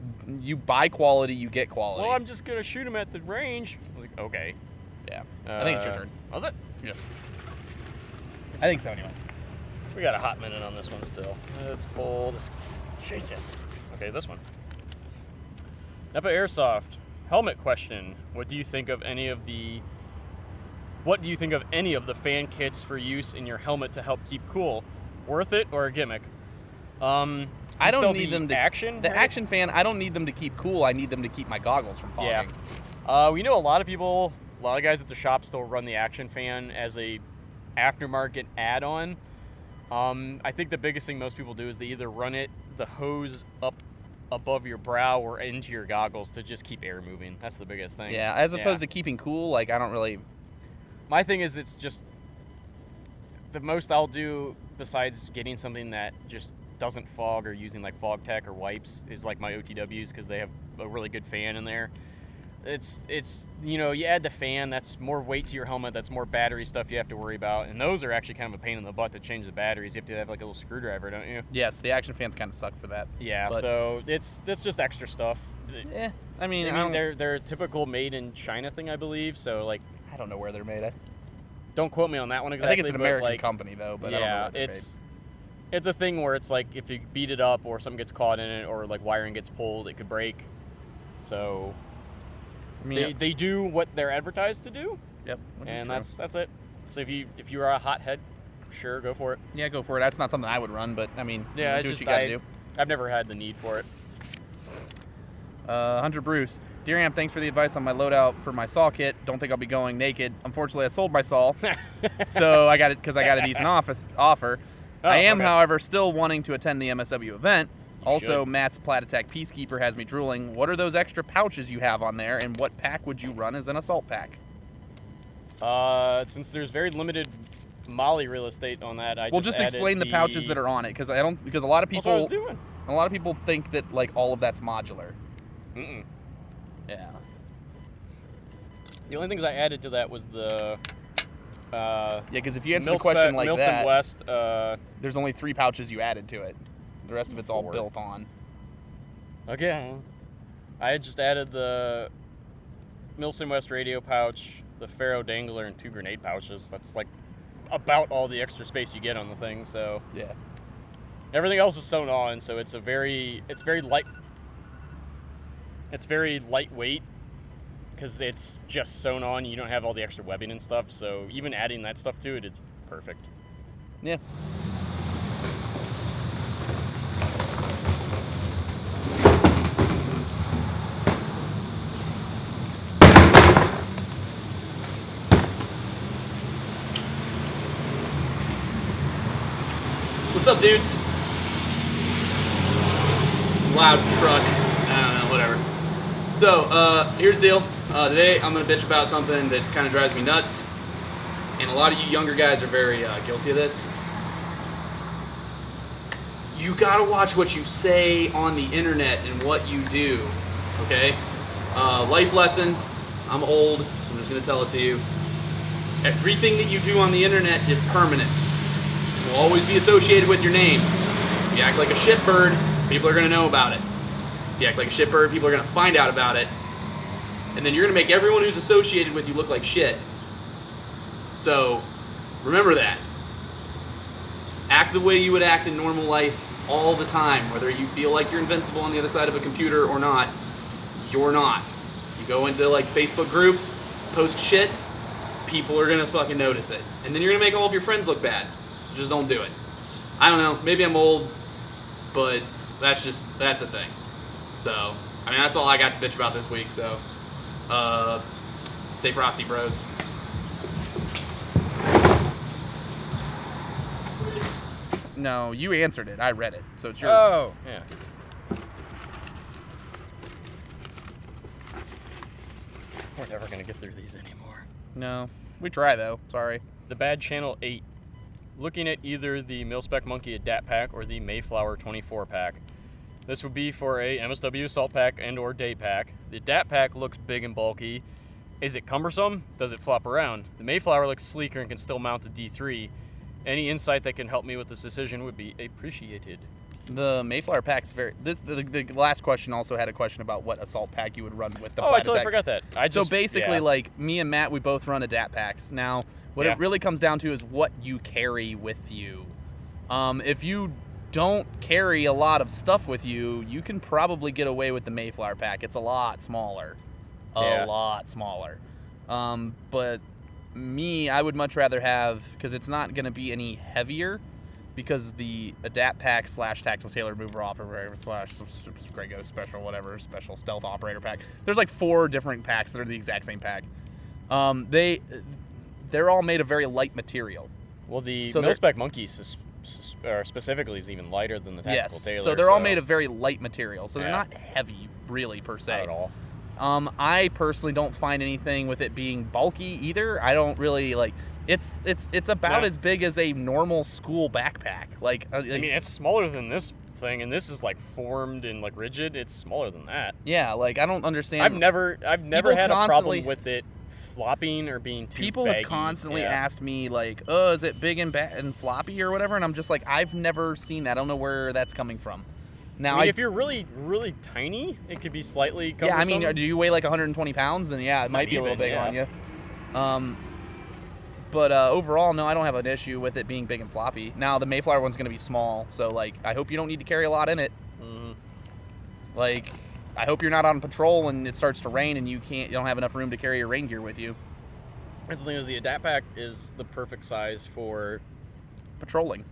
You buy quality, you get quality. Well, I'm just going to shoot him at the range. I was like, okay. Yeah. I think it's your turn. Was it? Yeah. I think so, anyway. We got a hot minute on this one still. Let's pull this. Jesus. Okay, this one. Airsoft helmet question. What do you think of any of the fan kits for use in your helmet to help keep cool? Worth it or a gimmick? I don't need them to action. The action fan. I don't need them to keep cool. I need them to keep my goggles from fogging. Yeah. We know a lot of guys at the shop still run the action fan as a aftermarket add-on. I think the biggest thing most people do is they either run the hose up above your brow or into your goggles to just keep air moving. That's the biggest thing. Yeah, as opposed to keeping cool, like, I don't really... My thing is it's just... The most I'll do, besides getting something that just doesn't fog or using, like, fog tech or wipes, is, like, my OTWs, because they have a really good fan in there. It's you add the fan, that's more weight to your helmet, that's more battery stuff you have to worry about, and those are actually kind of a pain in the butt to change the batteries. You have to have, like, a little screwdriver, don't you? Yes, the action fans kind of suck for that. Yeah, so it's just extra stuff. Yeah, I mean they're a typical made in China thing, I believe, so, like... I don't know where they're made at. Don't quote me on that one exactly. I think it's an American company, though, but I don't know where they're made. It's a thing where it's like, if you beat it up or something gets caught in it or, like, wiring gets pulled, it could break. So... I mean, they do what they're advertised to do. Yep. And that's it. So if you are a hothead, sure, go for it. Yeah, go for it. That's not something I would run, but I mean, do what you gotta do. I've never had the need for it. Hunter Bruce, Dear Amp, thanks for the advice on my loadout for my saw kit. Don't think I'll be going naked. Unfortunately, I sold my saw, so I got it because I got a decent offer. I am, however, still wanting to attend the MSW event. Also, Matt's Plat Attack Peacekeeper has me drooling. What are those extra pouches you have on there, and what pack would you run as an assault pack? Since there's very limited Molly real estate on that, just explain the pouches that are on it, because a lot of people think that, like, all of that's modular. Mm-mm. Yeah. The only things I added to that was the. Because if you answer the question like that, MilSim West. There's only 3 pouches you added to it. The rest of it's all built on. Okay. I had just added the MilSim West radio pouch, the Faro dangler, and 2 grenade pouches. That's like about all the extra space you get on the thing. So Yeah. everything else is sewn on, so it's very lightweight because it's just sewn on. You don't have all the extra webbing and stuff. So even adding that stuff to it is perfect. Yeah. What's up, dudes? Loud truck. I don't know, whatever. So, here's the deal. Today I'm gonna bitch about something that kind of drives me nuts. And a lot of you younger guys are very guilty of this. You gotta watch what you say on the internet and what you do, okay? Life lesson, I'm old, so I'm just gonna tell it to you. Everything that you do on the internet is permanent. It will always be associated with your name. If you act like a shitbird, people are gonna know about it. If you act like a shitbird, people are gonna find out about it. And then you're gonna make everyone who's associated with you look like shit. So, remember that. Act the way you would act in normal life all the time. Whether you feel like you're invincible on the other side of a computer or not, you're not. You go into like Facebook groups, post shit, people are gonna fucking notice it. And then you're gonna make all of your friends look bad. So just don't do it. I don't know, maybe I'm old, but that's a thing. So, I mean, that's all I got to bitch about this week, so stay frosty, bros. No, you answered it. I read it, so it's your. Oh, yeah. We're never gonna get through these anymore. No, we try though. Sorry. The Bad Channel 8. Looking at either the MilSpec Monkey Adapt Pack or the Mayflower 24 pack. This would be for a MSW Assault Pack and or Day Pack. The Adapt Pack looks big and bulky. Is it cumbersome? Does it flop around? The Mayflower looks sleeker and can still mount a D3. Any insight that can help me with this decision would be appreciated. The Mayflower pack's very. The last question also had a question about what assault pack you would run with the. Oh, I totally forgot that. So basically, like me and Matt, we both run Adapt packs. Now, what it really comes down to is what you carry with you. If you don't carry a lot of stuff with you, you can probably get away with the Mayflower pack. It's a lot smaller. A lot smaller. But me, I would much rather have, because it's not going to be any heavier, because the Adapt Pack / Tactical Tailor Mover Operator / Grego Special whatever, Special Stealth Operator Pack. There's like 4 different packs that are the exact same pack. They're all made of very light material. Well, the MilSpec Monkey specifically is even lighter than the Tactical Tailor. Yes, so they're all made of very light material, so they're not heavy, really, per se. Not at all. I personally don't find anything with it being bulky either. I don't really like. It's about as big as a normal school backpack. I mean, it's smaller than this thing, and this is like formed and like rigid. It's smaller than that. Yeah, like I don't understand. I've never had a problem with it flopping or being too People baggy. have constantly asked me like, "Oh, is it big and floppy or whatever?" And I'm just like, I've never seen that. I don't know where that's coming from. Now, I mean, if you're really, really tiny, it could be slightly cumbersome. Yeah, I mean, do you weigh like 120 pounds? Then yeah, it might be a little big on you. But overall, no, I don't have an issue with it being big and floppy. Now, the Mayflower one's going to be small, so like, I hope you don't need to carry a lot in it. Mm-hmm. Like, I hope you're not on patrol and it starts to rain and you don't have enough room to carry your rain gear with you. That's the thing is, the Adapt Pack is the perfect size for patrolling.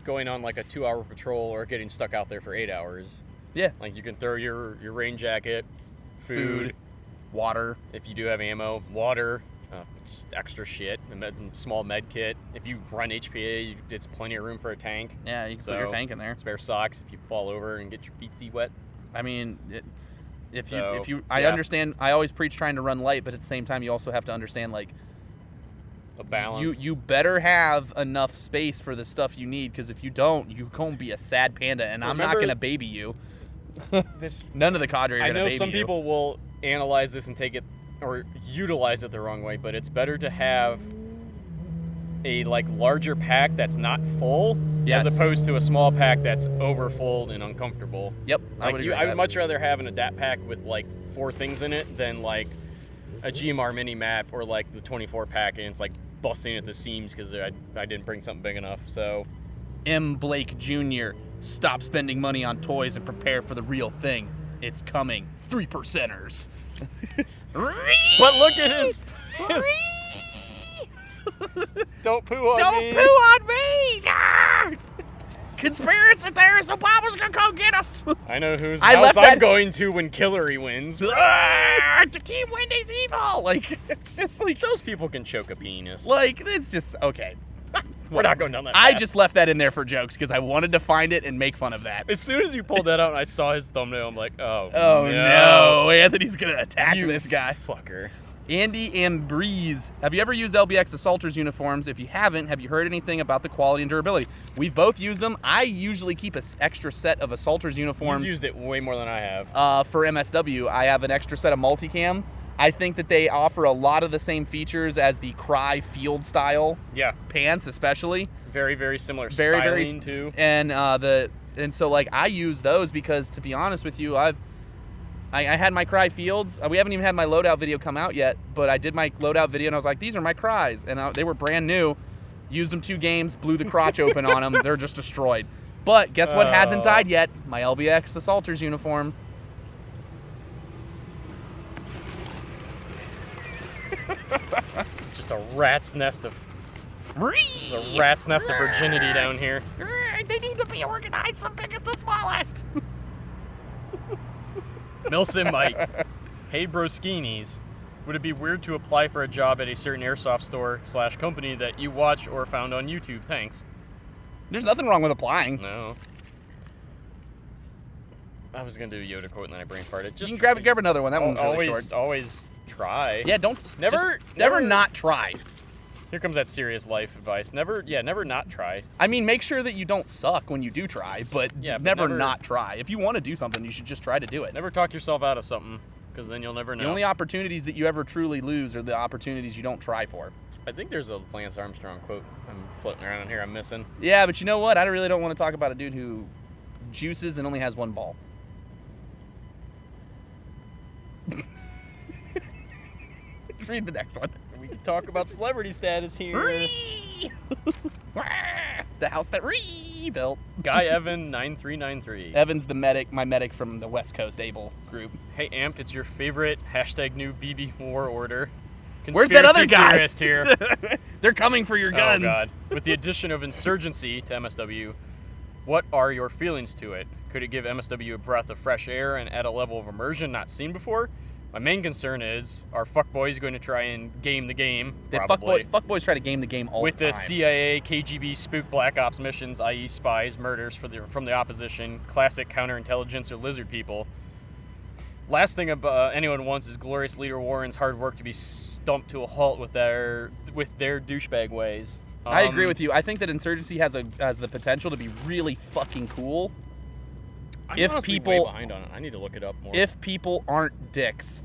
Going on like a 2-hour patrol or getting stuck out there for 8 hours. Yeah. Like you can throw your rain jacket, food, water. If you do have ammo, water, just extra shit, a small med kit. If you run HPA, it's plenty of room for a tank. Yeah, you can put your tank in there. Spare socks if you fall over and get your feetsies wet. I mean, I understand. I always preach trying to run light, but at the same time, you also have to understand like. A balance. You better have enough space for the stuff you need, because if you don't, you're going to be a sad panda, and I'm not going to baby you. None of the cadre are going to baby you. I know some people will analyze this and take it or utilize it the wrong way, but it's better to have a larger pack that's not full as opposed to a small pack that's over full and uncomfortable. Yep. I would much rather have an Adapt Pack with 4 things in it than a GMR mini map or the 24 pack and it's busting at the seams because I didn't bring something big enough. So, M. Blake Jr., stop spending money on toys and prepare for the real thing. It's coming. 3%ers. But look at his Don't poo on me. Don't poo on me! Ah! Conspiracy theorists, Obama's gonna come get us! I know whose I house left I'm that- going to when Hillary wins. Ah, Team Wendy's evil! Like, it's just like, Those people can choke a penis. it's just, okay. We're not going down that I path. just left that in there for jokes because I wanted to find it and make fun of that. As soon as you pulled that out and I saw his thumbnail, I'm like, oh no. Anthony's gonna attack You this guy. fucker. Andy Ambreeze. Have you ever used LBX Assaulters uniforms? If you haven't, have you heard anything about the quality and durability? We've both used them. I usually keep an extra set of Assaulters uniforms. He's used it way more than I have. For MSW. I have an extra set of multicam. I think that they offer a lot of the same features as the Cry field style Yeah. pants, especially. Very, very similar Very, styling too. And so like I use those because, to be honest with you, I had my Cry fields. We haven't even had my loadout video come out yet, but I did my loadout video and I was like, these are my Cries, and they were brand new. Used them 2 games, blew the crotch open on them. They're just destroyed. But guess what hasn't died yet? My LBX Assaulters uniform. It's just a rat's nest of virginity down here. They need to be organized from biggest to smallest. MilSim Mike. Hey broskinis. Would it be weird to apply for a job at a certain airsoft store / company that you watch or found on YouTube? Thanks. There's nothing wrong with applying. No. I was gonna do a Yoda quote and then I brain farted. You can grab another one. That one's really short. Always try. Yeah, never never not try. Here comes that serious life advice. Never not try. I mean, make sure that you don't suck when you do try, but never not try. If you want to do something, you should just try to do it. Never talk yourself out of something, because then you'll never know. The only opportunities that you ever truly lose are the opportunities you don't try for. I think there's a Lance Armstrong quote I'm floating around in here I'm missing. Yeah, but you know what? I really don't want to talk about a dude who juices and only has one ball. Read the next one. We can talk about celebrity status here. The house that rebuilt. Guy Evan 9393. Evan's the medic, my medic from the West Coast Able group. Hey Amped, it's your favorite #new BB war order. Where's that other guy? Theorist here. They're coming for your guns. Oh God. With the addition of Insurgency to MSW, what are your feelings to it? Could it give MSW a breath of fresh air and add a level of immersion not seen before? My main concern is, are fuckboys going to try and game the game? Probably. Fuckboys try to game the game all with the time. the CIA, KGB, spook black ops missions, i.e. spies, murders from the opposition, classic counterintelligence or lizard people. Last thing anyone wants is glorious leader Warren's hard work to be stumped to a halt with their douchebag ways. I agree with you. I think that Insurgency has the potential to be really fucking cool. I'm if honestly people way behind on it. I need to look it up more. If people aren't dicks.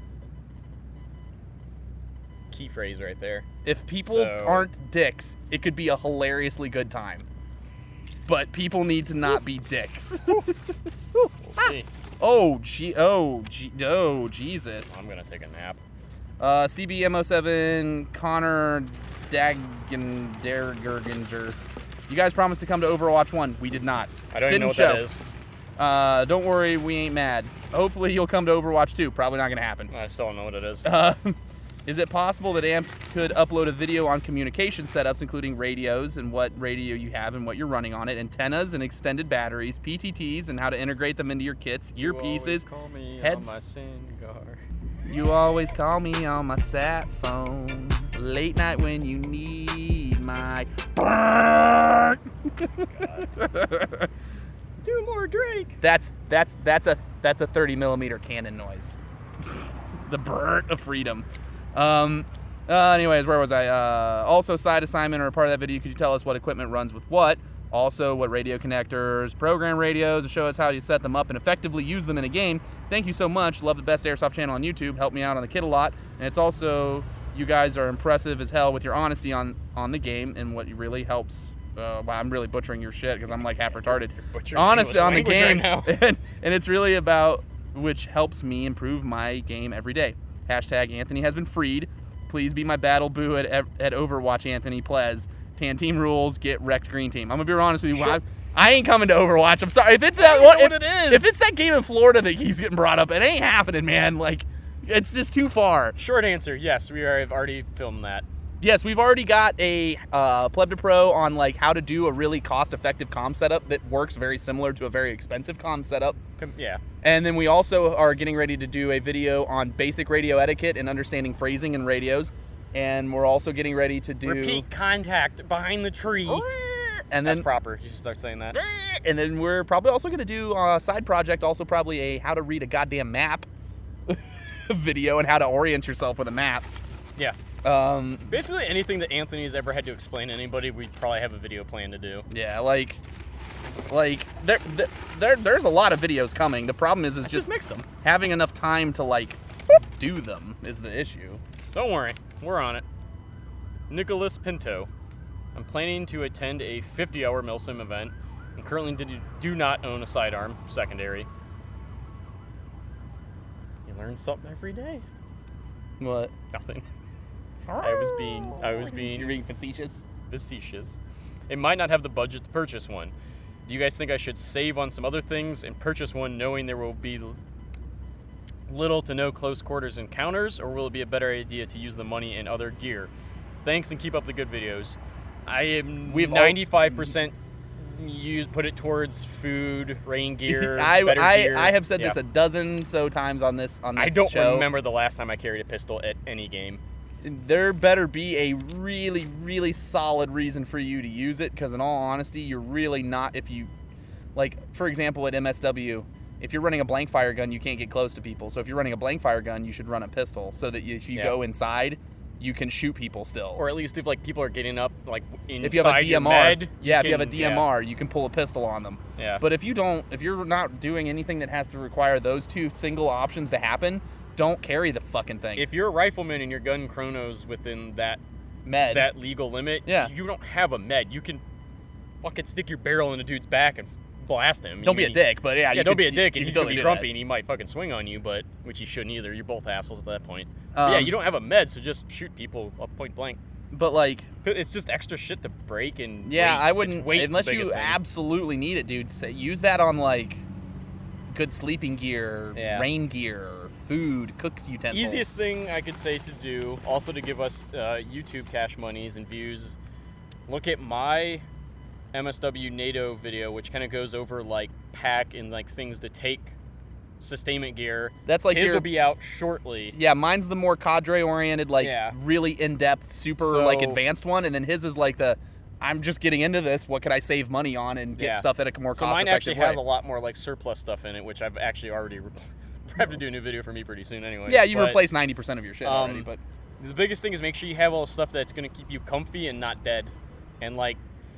Key phrase right there. If people aren't dicks, it could be a hilariously good time. But people need to not be dicks. We'll see. Oh Jesus. I'm gonna take a nap. CBM07 Connor Dagendergerginger. You guys promised to come to Overwatch 1. We did not. I don't even know what show. that is. Don't worry, we ain't mad. Hopefully you'll come to Overwatch 2. Probably not going to happen. I still don't know what it is. Is it possible that AMP could upload a video on communication setups, including radios and what radio you have and what you're running on it, antennas and extended batteries, PTTs and how to integrate them into your kits, earpieces, heads. You always call me on my sat phone. Late night when you need my. Do more Drake. That's a 30mm cannon noise. The burnt of freedom. Anyways, where was I? Also, side assignment or a part of that video, could you tell us what equipment runs with what? Also, what radio connectors, program radios, and show us how you set them up and effectively use them in a game. Thank you so much. Love the best Airsoft channel on YouTube. Help me out on the kit a lot. And it's also, you guys are impressive as hell with your honesty on the game and what really helps. I'm really butchering your shit because I'm like half retarded. Honestly, on the game, right now. and it's really about which helps me improve my game every day. # Anthony has been freed. Please be my battle boo at Overwatch, Anthony Plez. Tan team rules, get wrecked green team. I'm going to be honest with you. Sure. I ain't coming to Overwatch. I'm sorry. If it's that one, if it's that game in Florida that keeps getting brought up, it ain't happening, man. Like, it's just too far. Short answer, yes, have already filmed that. Yes, we've already got a Pleb to Pro on like how to do a really cost-effective comm setup that works very similar to a very expensive comm setup. Yeah. And then we also are getting ready to do a video on basic radio etiquette and understanding phrasing in radios. And we're also getting ready to do repeat contact behind the tree. And then that's proper. You should start saying that. And then we're probably also going to do a side project, also probably a how to read a goddamn map video and how to orient yourself with a map. Yeah. Basically anything that Anthony's ever had to explain to anybody, we probably have a video plan to do. Yeah, like there's a lot of videos coming. The problem is just mix them. Having enough time to like do them is the issue. Don't worry, we're on it. Nicholas Pinto. I'm planning to attend a 50-hour MilSim event and currently do not own a sidearm secondary. You learn something every day. What? Nothing. I was being You're being facetious. It might not have the budget to purchase one. Do you guys think I should save on some other things and purchase one knowing there will be little to no close quarters encounters, or will it be a better idea to use the money in other gear? Thanks and keep up the good videos. I am 95% put it towards food, rain gear, better gear. I have said this a dozen so times on this I don't show. remember the last time I carried a pistol at any game. There better be a really, really solid reason for you to use it, because in all honesty, you're really not, if you, like, for example, at MSW, if you're running a blank fire gun, you can't get close to people. So if you're running a blank fire gun, you should run a pistol, so that if you go inside, you can shoot people still. Or at least if, like, people are getting up, like, inside if you have a DMR, your med, if you have a DMR, you can pull a pistol on them. Yeah. But if you're not doing anything that has to require those two single options to happen, don't carry the fucking thing. If you're a rifleman and your gun chronos within that med, that legal limit, you don't have a med. You can fucking stick your barrel in a dude's back and blast him. Don't be a dick, but don't be a dick, and he's totally gonna be grumpy and he might fucking swing on you, but which he shouldn't either. You're both assholes at that point. You don't have a med, so just shoot people up point blank. But like, it's just extra shit to break and weight. I wouldn't unless you thing. absolutely need it, dude. Use that on like good sleeping gear, rain gear, food, cook utensils. Easiest thing I could say to do, also to give us YouTube cash monies and views, look at my MSW NATO video, which kind of goes over like pack and like things to take sustainment gear. That's like his will be out shortly. Yeah, mine's the more cadre oriented, like really in-depth, super like advanced one, and then his is like the I'm just getting into this, what could I save money on and get stuff at a more cost-effective way. Mine actually has a lot more like surplus stuff in it, which I've actually already have to do a new video for me pretty soon anyway. Yeah, you've replaced 90% of your shit already, but the biggest thing is make sure you have all the stuff that's going to keep you comfy and not dead. And like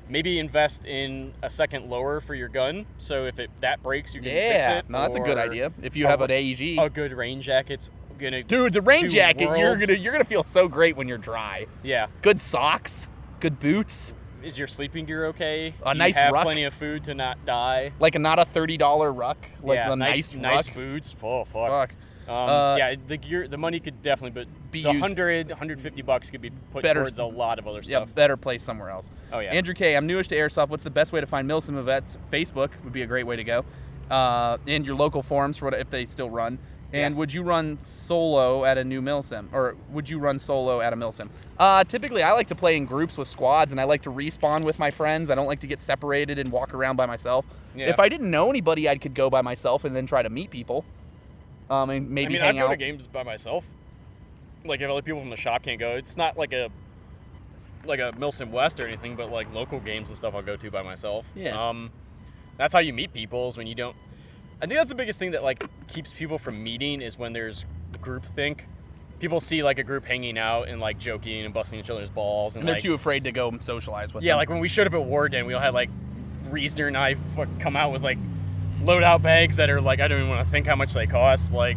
maybe invest in a second lower for your gun, so if that breaks you can fix it. No, that's a good idea. If you have an AEG. A good rain jacket's gonna Dude, the rain jacket, you're gonna feel so great when you're dry. Yeah. Good socks, good boots. Is your sleeping gear okay? Nice you have ruck? Plenty of food to not die? Like not a $30 ruck, like a nice ruck. Nice boots. Oh, fuck. The gear, the money could definitely, be the used. $150 could be put towards a lot of other stuff. Yeah, better place somewhere else. Oh yeah. Andrew K, I'm newish to Airsoft. What's the best way to find MilSim events? Facebook would be a great way to go. And your local forums for if they still run. And would you run solo at a new MilSim? Or would you run solo at a MilSim? Typically, I like to play in groups with squads, and I like to respawn with my friends. I don't like to get separated and walk around by myself. Yeah. If I didn't know anybody, I could go by myself and then try to meet people. And maybe hang out. I go to games by myself. Like, if other people from the shop can't go, it's not like a MilSim West or anything, but like local games and stuff I'll go to by myself. Yeah. That's how you meet people, is when you don't. I think that's the biggest thing that like keeps people from meeting, is when there's groupthink. People see like a group hanging out and like joking and busting each other's balls, and they're too afraid to go socialize with them. Yeah, like when we showed up at Warden, we all had like Reasoner and I come out with like loadout bags that are like, I don't even want to think how much they cost. Like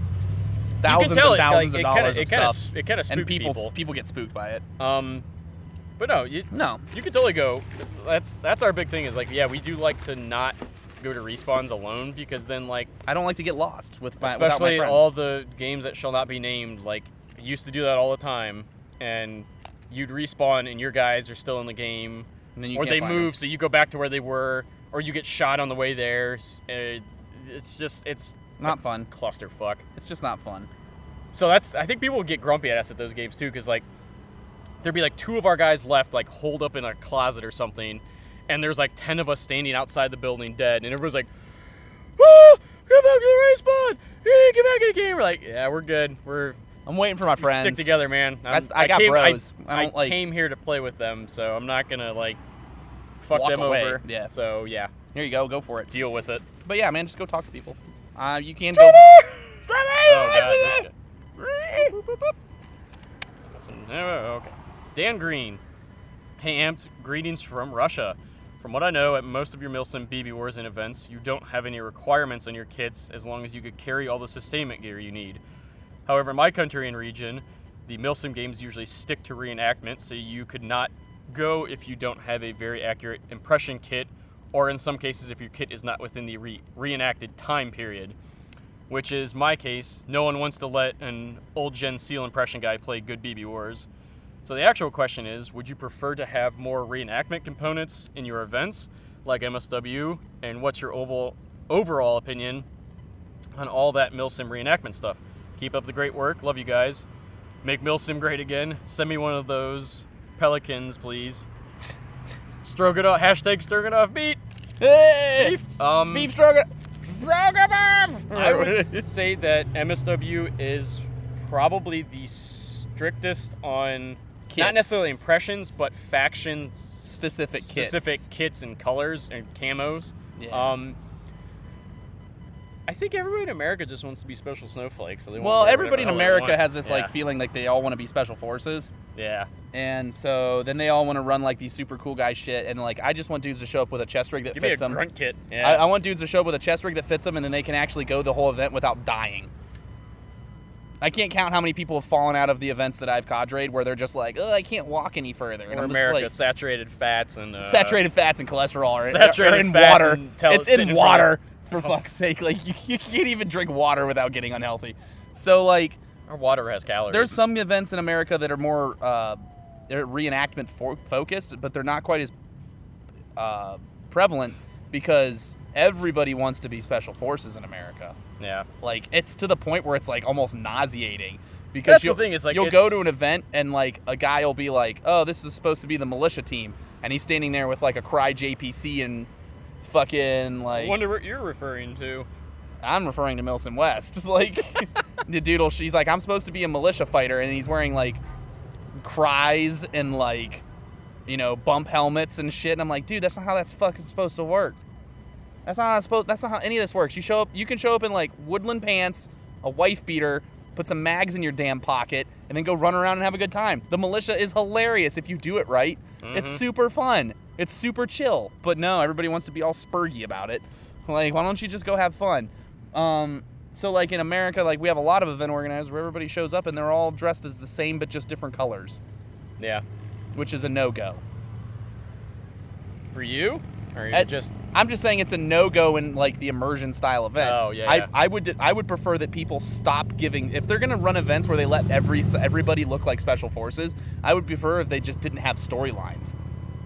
thousands and thousands of dollars of stuff. It kind of spooks and people get spooked by it. But no, you can totally go. That's our big thing, is like, we do like to not go to respawns alone, because then like I don't like to get lost without my especially friends. All the games that shall not be named. Like, I used to do that all the time, and you'd respawn and your guys are still in the game, And then you or can't they find move them. so you go back to where they were, or you get shot on the way there. It's Not fun. clusterfuck. It's just not fun. So I think people would get grumpy at us at those games too, because like there'd be like 2 of our guys left, like holed up in a closet or something, and there's like 10 of us standing outside the building dead, and everyone's like, "Woo! Come back to the respawn! Hey, get back in the game!" We're like, "Yeah, we're good. I'm waiting for my friends. Stick together, man." I got bros. I came here to play with them, so I'm not gonna like fuck Walk them away. over. Yeah. So yeah, Here you go for it. deal with it. But yeah, man, just go talk to people. You can go. Oh god, this guy. Okay. Dan Green. Hey Amped, greetings from Russia. From what I know, at most of your MilSim BBwarz and events, you don't have any requirements on your kits as long as you could carry all the sustainment gear you need. However, in my country and region, the MilSim games usually stick to reenactment, so you could not go if you don't have a very accurate impression kit, or in some cases if your kit is not within the reenacted time period. Which is my case. No one wants to let an old Gen Seal impression guy play good BBwarz. So the actual question is, would you prefer to have more reenactment components in your events, like MSW, and what's your overall opinion on all that MilSim reenactment stuff? Keep up the great work. Love you guys. Make MilSim great again. Send me one of those pelicans, please. Stroganoff, hashtag Stroganoff beat. Hey! Beef. Beef stroganoff. I would say that MSW is probably the strictest on not Kits. necessarily impressions, but faction Specific kits and colors and camos. Yeah. I think everybody in America just wants to be special snowflakes. So they Well, won't wear everybody in whatever the hell they America want. has this Yeah. like feeling like they all want to be special forces. Yeah. And so then they all want to run like these super cool guy shit, and like I just want dudes to show up with a chest rig that Give me a fits them. grunt kit. Yeah. I want dudes to show up with a chest rig that fits them, and then they can actually go the whole event without dying. I can't count how many people have fallen out of the events that I've cadred where they're just like, oh, I can't walk any further. And or I'm America, just saturated fats and saturated fats and cholesterol are saturated in fats water. and tell It's it sitting in in front water, for fuck's sake. Like you can't even drink water without getting unhealthy. So like, our water has calories. there's some events in America that are more they're reenactment focused, but they're not quite as prevalent because everybody wants to be special forces in America. Yeah. Like it's to the point where it's like almost nauseating because That's the thing, is, like, you'll go it's- to an event and like a guy will be like, oh, this is supposed to be the militia team, and he's standing there with like a Cry JPC and fucking I like wonder what you're referring to. I'm referring to MilSim West. Like the dude, she's like, I'm supposed to be a militia fighter, and he's wearing like cries and like, you know, bump helmets and shit. And I'm like, dude, that's not how that's fucking supposed to work. That's not how any of this works. You can show up in like woodland pants, a wife beater, put some mags in your damn pocket, and then go run around and have a good time. The militia is hilarious if you do it right. It's super fun. It's super chill. But no, everybody wants to be all spurgy about it. Like, why don't you just go have fun? So like in America, like we have a lot of event organizers where everybody shows up and they're all dressed as the same but just different colors, Yeah. which is a no-go. For you? Or you just... I'm just saying it's a no-go in like the immersion style event. Oh, yeah. I would prefer that people stop giving, if they're gonna run events where they let everybody look like special forces, I would prefer if they just didn't have storylines,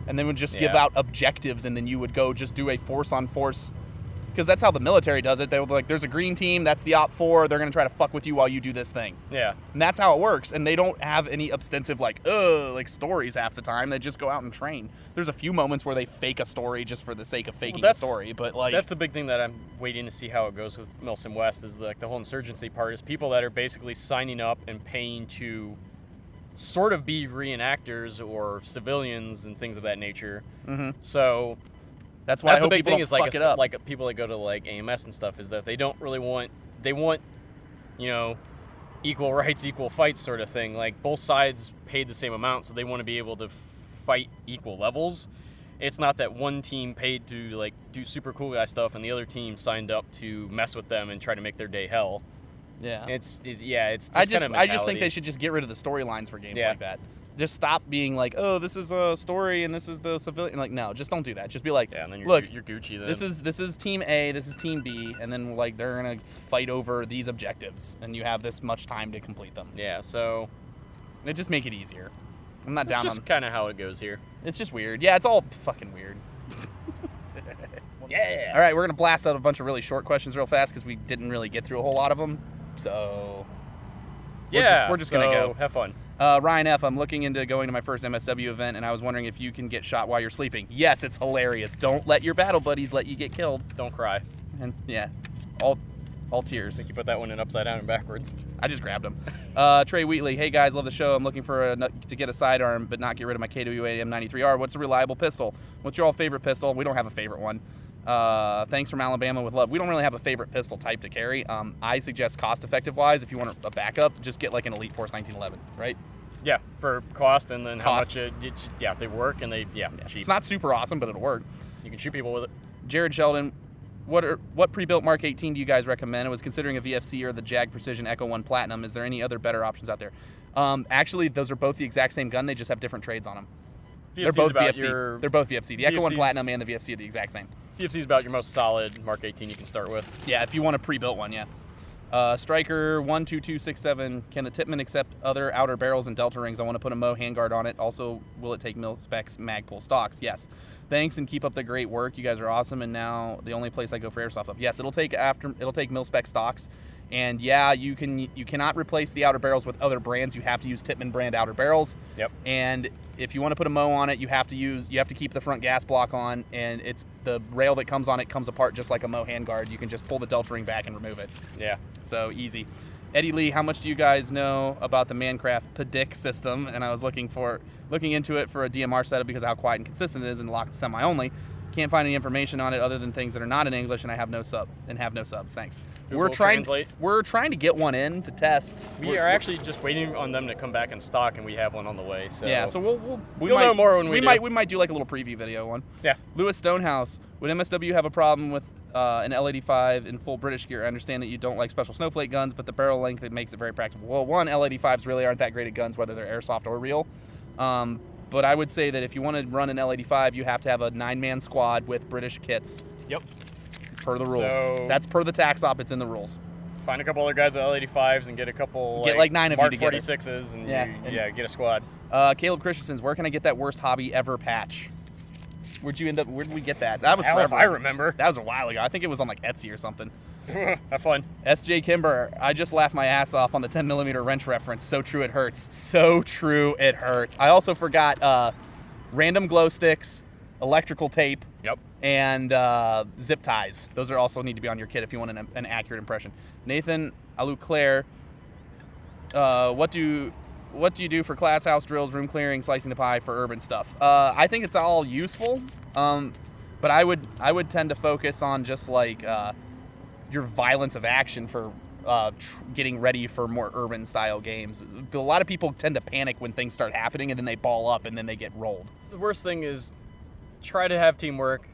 and they would just give Yeah. out objectives, and then you would go just do a force-on-force, because that's how the military does it. They would like, there's a green team, that's the Op 4, they're gonna try to fuck with you while you do this thing. Yeah. And that's how it works. And they don't have any ostensive like stories half the time. They just go out and train. There's a few moments where they fake a story just for the sake of faking a story. But like that's the big thing that I'm waiting to see how it goes with MilSim West is like the whole insurgency part is people that are basically signing up and paying to sort of be reenactors or civilians and things of that nature. Mm-hmm. So that's why I that's the hope big people thing don't is like fuck it up. like people that go to like AMS and stuff is that they don't really want you know, equal rights, equal fights sort of thing. Like both sides paid the same amount, so they want to be able to fight equal levels. It's not that one team paid to like do super cool guy stuff and the other team signed up to mess with them and try to make their day hell. Yeah. It's just I kind of just think they should just get rid of the storylines for games like that. Just stop being like, oh, this is a story and this is the civilian. Like, no, just don't do that. Just be like, and then you're Gucci then. this is team A, this is team B, and then like they're gonna fight over these objectives, and you have this much time to complete them. Yeah, so It just make it easier. I'm not It's down on. just kind of how it goes here. It's just weird. Yeah, it's all fucking weird. Yeah. All right, we're gonna blast out a bunch of really short questions real fast because we didn't really get through a whole lot of them. So we're just gonna go. Have fun. Ryan F., I'm looking into going to my first MSW event, and I was wondering if you can get shot while you're sleeping. Yes, it's hilarious. Don't let your battle buddies let you get killed. Don't cry. And yeah, all tears. I think you put that one in upside down and backwards. I just grabbed him. Trey Wheatley, hey guys, love the show. I'm looking to get a sidearm, but not get rid of my KWA M93R. What's a reliable pistol? What's your all favorite pistol? We don't have a favorite one. Thanks from Alabama with love. We don't really have a favorite pistol type to carry. I suggest cost-effective wise, if you want a backup, just get like an Elite Force 1911, right? Yeah, for cost and then how Cost. much they work and cheap. It's not super awesome, but it'll work. You can shoot people with it. Jared Sheldon, what pre-built Mark 18 do you guys recommend? I was considering a VFC or the Jag Precision Echo 1 Platinum. Is there any other better options out there? Actually, those are both the exact same gun. They just have different trades on them. They're both VFC. They're both VFC. The Echo 1 Platinum and the VFC are the exact same. VFC is about your most solid Mark 18 you can start with. Yeah, if you want a pre-built one, yeah. Striker 12267. Can the Tipman accept other outer barrels and delta rings? I want to put a Mo handguard on it. Also, will it take mil-specs Magpul stocks? Yes. Thanks and keep up the great work. You guys are awesome. And now the only place I go for airsoft stuff. Yes, it'll take mil-spec stocks. And yeah, you cannot replace the outer barrels with other brands. You have to use Tipman brand outer barrels. Yep. And if you want to put a Mo on it, you have to keep the front gas block on, and it's the rail that comes on it comes apart just like a Mo handguard. You can just pull the delta ring back and remove it. Yeah. So easy. Eddie Lee, how much do you guys know about the Mancraft PDIC system? And I was looking into it for a DMR setup because of how quiet and consistent it is and locked semi only. Can't find any information on it other than things that are not in English, and I have no subs. Thanks. Google Translate. We're trying to get one in to test. We are actually just waiting on them to come back in stock, and we have one on the way. So yeah, so you'll know more when we do. We might do like a little preview video one. Yeah. Lewis Stonehouse, would MSW have a problem with an L85 in full British gear? I understand that you don't like special snowflake guns, but the barrel length, it makes it very practical. Well, one, L85s really aren't that great at guns, whether they're airsoft or real. But I would say that if you want to run an L85, you have to have a 9-man squad with British kits. Yep. Per the rules. So that's per the tax op. It's in the rules. Find a couple other guys with L85s and get a couple. Get like 9 of Mark you together. 46s and get a squad. Caleb Christensen's, where can I get that worst hobby ever patch? Where did we get that? That was Hell forever. if I remember. That was a while ago. I think it was on like Etsy or something. Have fun. SJ Kimber, I just laughed my ass off on the 10mm wrench reference. So true it hurts. So true it hurts. I also forgot random glow sticks, electrical tape, Yep. and zip ties. Those are also need to be on your kit if you want an accurate impression. Nathan Aluclaire, what do you do for class house drills, room clearing, slicing the pie for urban stuff? I think it's all useful, but I would tend to focus on just like your violence of action for getting ready for more urban style games. A lot of people tend to panic when things start happening and then they ball up and then they get rolled. The worst thing is try to have teamwork,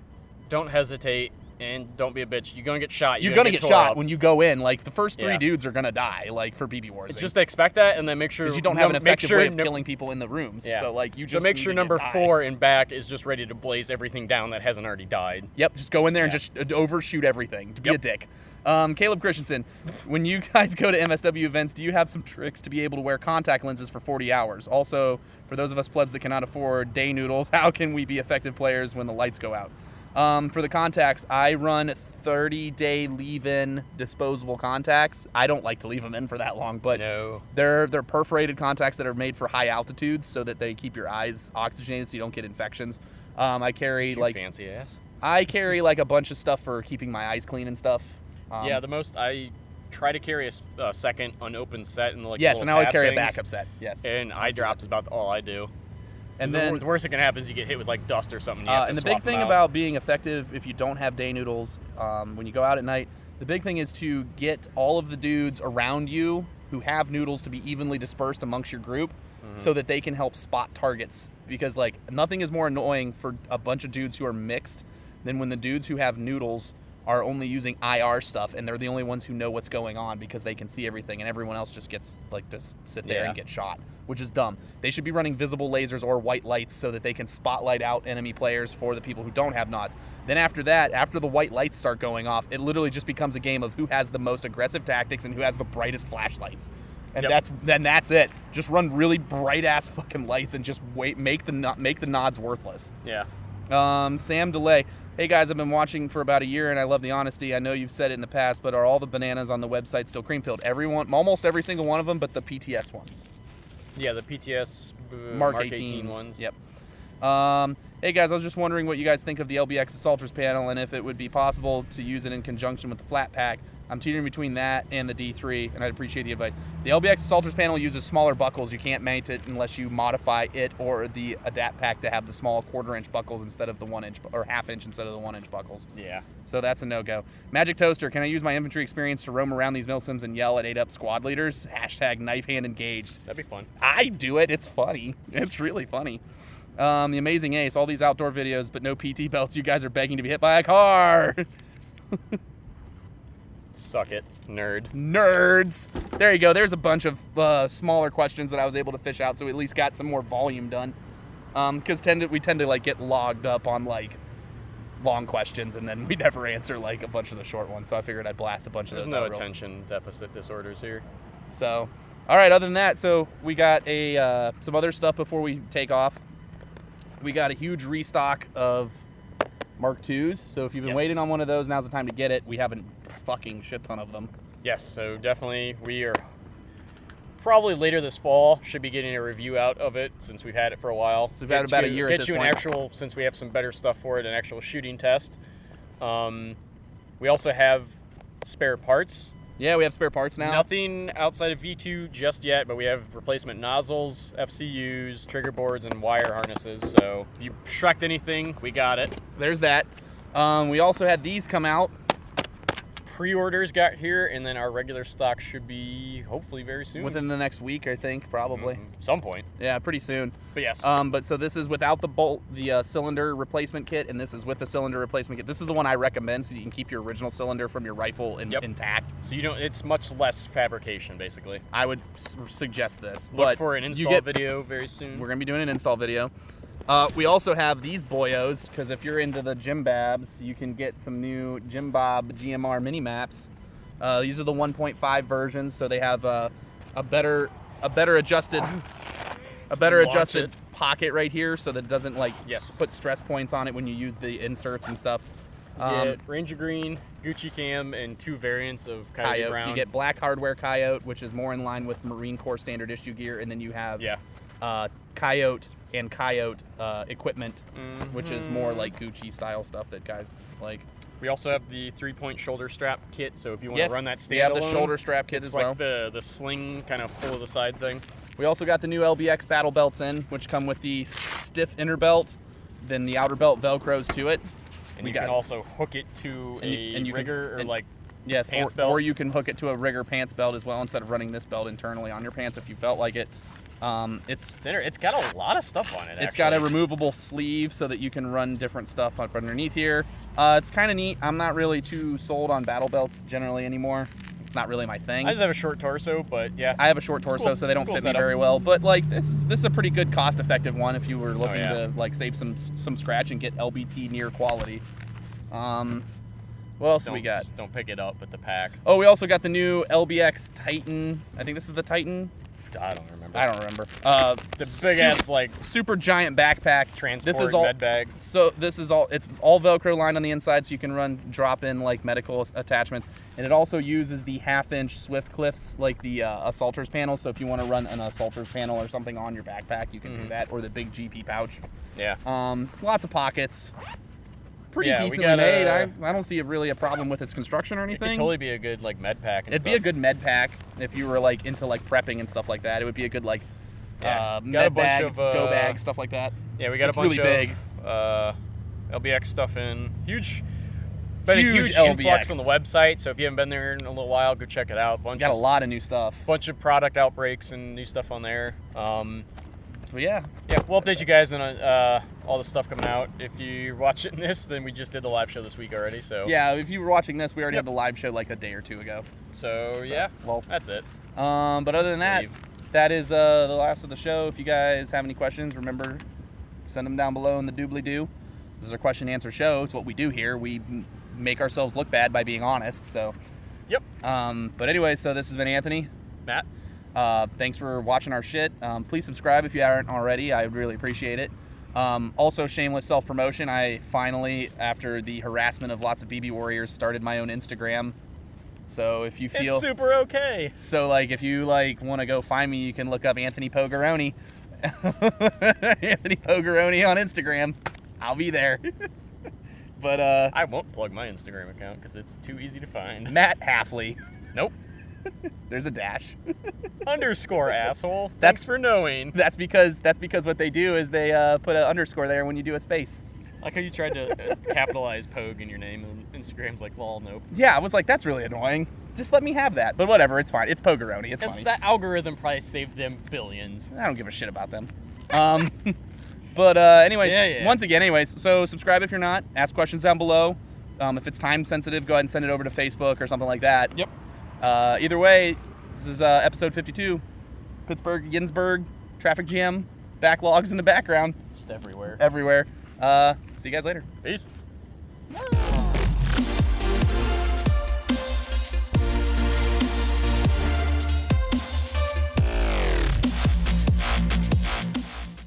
don't hesitate, and don't be a bitch. You're going to get shot. You're going to get tore shot up. when you go in. Like, the first 3 dudes are going to die, like, for BBwarz. It's just to expect that and then make sure... Because you don't have an effective way of killing people in the rooms. Yeah. So, like, you just So make sure number die. 4 in back is just ready to blaze everything down that hasn't already died. Yep, just go in there and just overshoot everything. To be a dick. Caleb Christensen, when you guys go to MSW events, do you have some tricks to be able to wear contact lenses for 40 hours? Also, for those of us plebs that cannot afford day noodles, how can we be effective players when the lights go out? For the contacts, I run 30-day leave-in disposable contacts. I don't like to leave them in for that long, but they're perforated contacts that are made for high altitudes so that they keep your eyes oxygenated so you don't get infections. I carry fancy ass. I carry like a bunch of stuff for keeping my eyes clean and stuff. Yeah, the most I try to carry a second unopened set and like yes, and I always carry things, a backup set. Yes, and eye drops is about all I do. And then the worst that can happen is you get hit with like dust or something. And the big thing about being effective if you don't have day noodles when you go out at night, the big thing is to get all of the dudes around you who have noodles to be evenly dispersed amongst your group so that they can help spot targets. Because like nothing is more annoying for a bunch of dudes who are mixed than when the dudes who have noodles are only using IR stuff and they're the only ones who know what's going on because they can see everything and everyone else just gets like to sit there and get shot, which is dumb. They should be running visible lasers or white lights so that they can spotlight out enemy players for the people who don't have nods. Then after that, after the white lights start going off, it literally just becomes a game of who has the most aggressive tactics and who has the brightest flashlights. and that's it. Just run really bright ass fucking lights and just make the nods worthless. Yeah. Sam Delay. Hey guys, I've been watching for about a year and I love the honesty. I know you've said it in the past, but are all the bananas on the website still cream filled? Everyone, almost every single one of them, but the PTS ones. Yeah, the PTS Mark 18 ones. Yep. Hey guys, I was just wondering what you guys think of the LBX Assaulters panel and if it would be possible to use it in conjunction with the flat pack. I'm teetering between that and the D3, and I'd appreciate the advice. The LBX Assaulters panel uses smaller buckles. You can't mount it unless you modify it or the Adapt Pack to have the small 1/4-inch buckles instead of the 1-inch, or 1/2 inch instead of the 1-inch buckles. Yeah. So that's a no-go. Magic Toaster, can I use my infantry experience to roam around these MilSims and yell at 8-up squad leaders? Hashtag knife hand engaged. That'd be fun. I do it. It's funny. It's really funny. The Amazing Ace, all these outdoor videos, but no PT belts. You guys are begging to be hit by a car. Suck it, nerd. Nerds. There you go. There's a bunch of smaller questions that I was able to fish out, so we at least got some more volume done. Because we tend to like get logged up on like long questions, and then we never answer like a bunch of the short ones. So I figured I'd blast a bunch of those. There's no out attention deficit disorders here. So, all right. Other than that, so we got some other stuff before we take off. We got a huge restock of Mark IIs, so if you've been waiting on one of those, now's the time to get it. We have a fucking shit ton of them. Yes, so definitely we are probably later this fall should be getting a review out of it since we've had it for a while. So we've had about a year at this point. Get you an actual, since we have some better stuff for it, an actual shooting test. We also have spare parts. Yeah, we have spare parts now. Nothing outside of V2 just yet, but we have replacement nozzles, FCUs, trigger boards, and wire harnesses. So if you Shrek'd anything, we got it. There's that. We also had these come out. Pre-orders got here, and then our regular stock should be hopefully very soon. Within the next week, I think, probably. Some point. Yeah, pretty soon. But yes. But so this is without the cylinder replacement kit, and this is with the cylinder replacement kit. This is the one I recommend, so you can keep your original cylinder from your rifle intact. So you don't. It's much less fabrication, basically. I would suggest this. Look for an install video very soon. We're gonna be doing an install video. We also have these boyos, because if you're into the Jim Babs, you can get some new Jim Bob GMR mini maps. These are the 1.5 versions, so they have a better adjusted pocket right here, so that it doesn't put stress points on it when you use the inserts and stuff. You get Ranger Green, Gucci Cam, and 2 variants of Coyote Brown. You get black hardware Coyote, which is more in line with Marine Corps standard issue gear, and then you have Coyote and Coyote equipment, which is more like Gucci style stuff that guys like. We also have the 3-point shoulder strap kit, so if you want to run that standalone, we have the shoulder strap kit as well. It's like the sling kind of pull to the side thing. We also got the new LBX battle belts in, which come with the stiff inner belt, then the outer belt velcros to it. And you can also hook it to a rigger pants belt. Or you can hook it to a rigger pants belt as well instead of running this belt internally on your pants if you felt like it. It's got a lot of stuff on it. It's got a removable sleeve so that you can run different stuff up underneath here. It's kind of neat. I'm not really too sold on battle belts generally anymore. It's not really my thing. I just have a short torso, but yeah. I have a short torso, so they don't fit me very well. But like this is a pretty good cost-effective one if you were looking to like save some scratch and get LBT near quality. What else do we got? Don't pick it up at the pack. Oh, we also got the new LBX Titan. I think this is the Titan. I don't remember. The big ass super giant backpack. Transport med bag. So it's all Velcro lined on the inside, so you can drop in like medical attachments, and it also uses the 1/2-inch Swift Cliffs like the Assaulters panel. So if you want to run an Assaulters panel or something on your backpack, you can do that, or the big GP pouch. Yeah. Lots of pockets. Pretty decently made. I don't see really a problem with its construction or anything. It could totally be a good med pack. It'd be a good med pack if you were into prepping and stuff like that. It would be a good med bag, go bag, stuff like that. Yeah, we got a bunch of big LBX stuff in. Huge LBX. influx on the website. So if you haven't been there in a little while, go check it out. Got a lot of new stuff. Bunch of product outbreaks and new stuff on there. But yeah, we'll update you guys on all the stuff coming out. If you're watching this, then we just did the live show this week already. So yeah, if you were watching this, we already had the live show like a day or two ago. So well, that's it. But other than that, that is the last of the show. If you guys have any questions, remember, send them down below in the doobly-doo. This is our question and answer show. It's what we do here. We make ourselves look bad by being honest. So yep. But anyway, so this has been Anthony, Matt, Thanks for watching our shit. Please subscribe if you aren't already. I would really appreciate it. Also, shameless self-promotion. I finally, after the harassment of lots of BB Warriors, started my own Instagram. So if you feel... It's super okay. So, like, if you, like, want to go find me, you can look up Anthony Pogaroni. Anthony Pogaroni on Instagram. I'll be there. But, I won't plug my Instagram account because it's too easy to find. Matt Halfley. Nope. There's a dash. Underscore asshole. Thanks for knowing. That's because what they do is they put an underscore there when you do a space. Like how you tried to capitalize Pogue in your name, and Instagram's like, lol, nope. Yeah, I was like, that's really annoying. Just let me have that. But whatever, it's fine. It's Pogaroni. It's funny. That algorithm probably saved them billions. I don't give a shit about them. But anyways, once again, so subscribe if you're not. Ask questions down below. If it's time sensitive, go ahead and send it over to Facebook or something like that. Yep. Either way, this is episode 52. Pittsburgh, Ginsburg, traffic jam, backlogs in the background. Just everywhere. Everywhere. See you guys later. Peace. Bye.